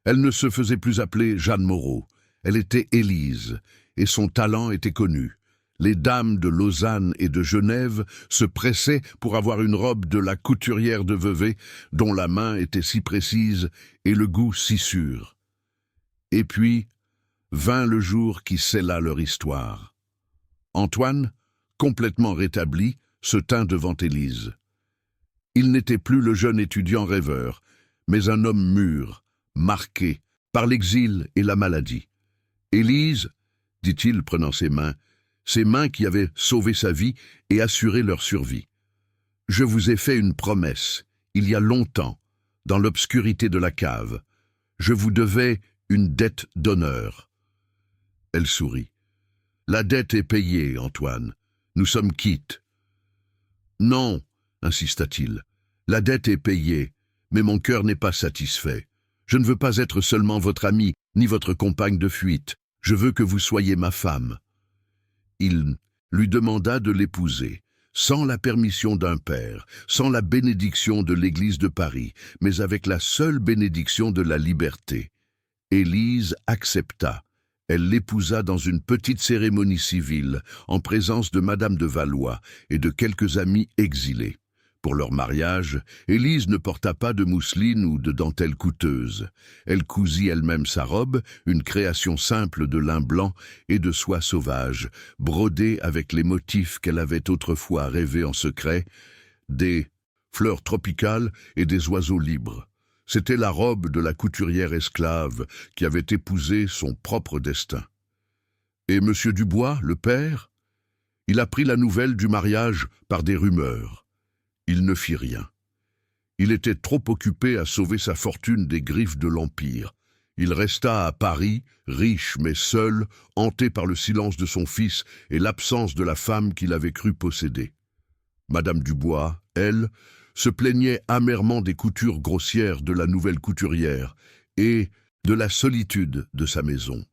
Elle ne se faisait plus appeler Jeanne Moreau, elle était Élise, et son talent était connu. Les dames de Lausanne et de Genève se pressaient pour avoir une robe de la couturière de Vevey, dont la main était si précise et le goût si sûr. Et puis, vint le jour qui scella leur histoire. Antoine, complètement rétabli, se tint devant Élise. Il n'était plus le jeune étudiant rêveur, mais un homme mûr, marqué par l'exil et la maladie. « Élise, dit-il, prenant ses mains qui avaient sauvé sa vie et assuré leur survie. Je vous ai fait une promesse, il y a longtemps, dans l'obscurité de la cave. Je vous devais une dette d'honneur. » Elle sourit. « La dette est payée, Antoine. Nous sommes quittes. » « Non, insista-t-il. La dette est payée, mais mon cœur n'est pas satisfait. Je ne veux pas être seulement votre amie, ni votre compagne de fuite. Je veux que vous soyez ma femme. » Il lui demanda de l'épouser, sans la permission d'un père, sans la bénédiction de l'Église de Paris, mais avec la seule bénédiction de la liberté. Élise accepta. Elle l'épousa dans une petite cérémonie civile, en présence de Madame de Valois et de quelques amis exilés. Pour leur mariage, Élise ne porta pas de mousseline ou de dentelle coûteuse. Elle cousit elle-même sa robe, une création simple de lin blanc et de soie sauvage, brodée avec les motifs qu'elle avait autrefois rêvés en secret, des fleurs tropicales et des oiseaux libres. C'était la robe de la couturière esclave qui avait épousé son propre destin. Et M. Dubois, le père, il apprit la nouvelle du mariage par des rumeurs. Il ne fit rien. Il était trop occupé à sauver sa fortune des griffes de l'Empire. Il resta à Paris, riche mais seul, hanté par le silence de son fils et l'absence de la femme qu'il avait cru posséder. Madame Dubois, elle, se plaignait amèrement des coutures grossières de la nouvelle couturière et de la solitude de sa maison.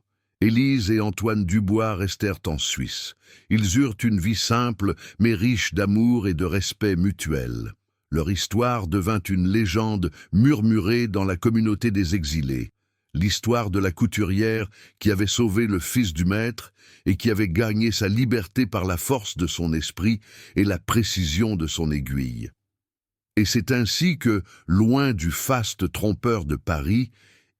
Élise et Antoine Dubois restèrent en Suisse. Ils eurent une vie simple, mais riche d'amour et de respect mutuel. Leur histoire devint une légende murmurée dans la communauté des exilés. L'histoire de la couturière qui avait sauvé le fils du maître et qui avait gagné sa liberté par la force de son esprit et la précision de son aiguille. Et c'est ainsi que, loin du faste trompeur de Paris,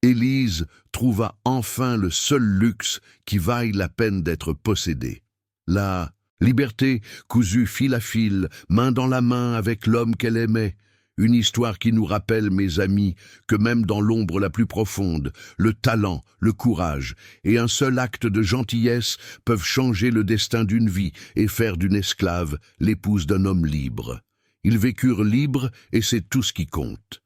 Élise trouva enfin le seul luxe qui vaille la peine d'être possédé. La liberté cousue fil à fil, main dans la main avec l'homme qu'elle aimait. Une histoire qui nous rappelle, mes amis, que même dans l'ombre la plus profonde, le talent, le courage et un seul acte de gentillesse peuvent changer le destin d'une vie et faire d'une esclave l'épouse d'un homme libre. Ils vécurent libres et c'est tout ce qui compte.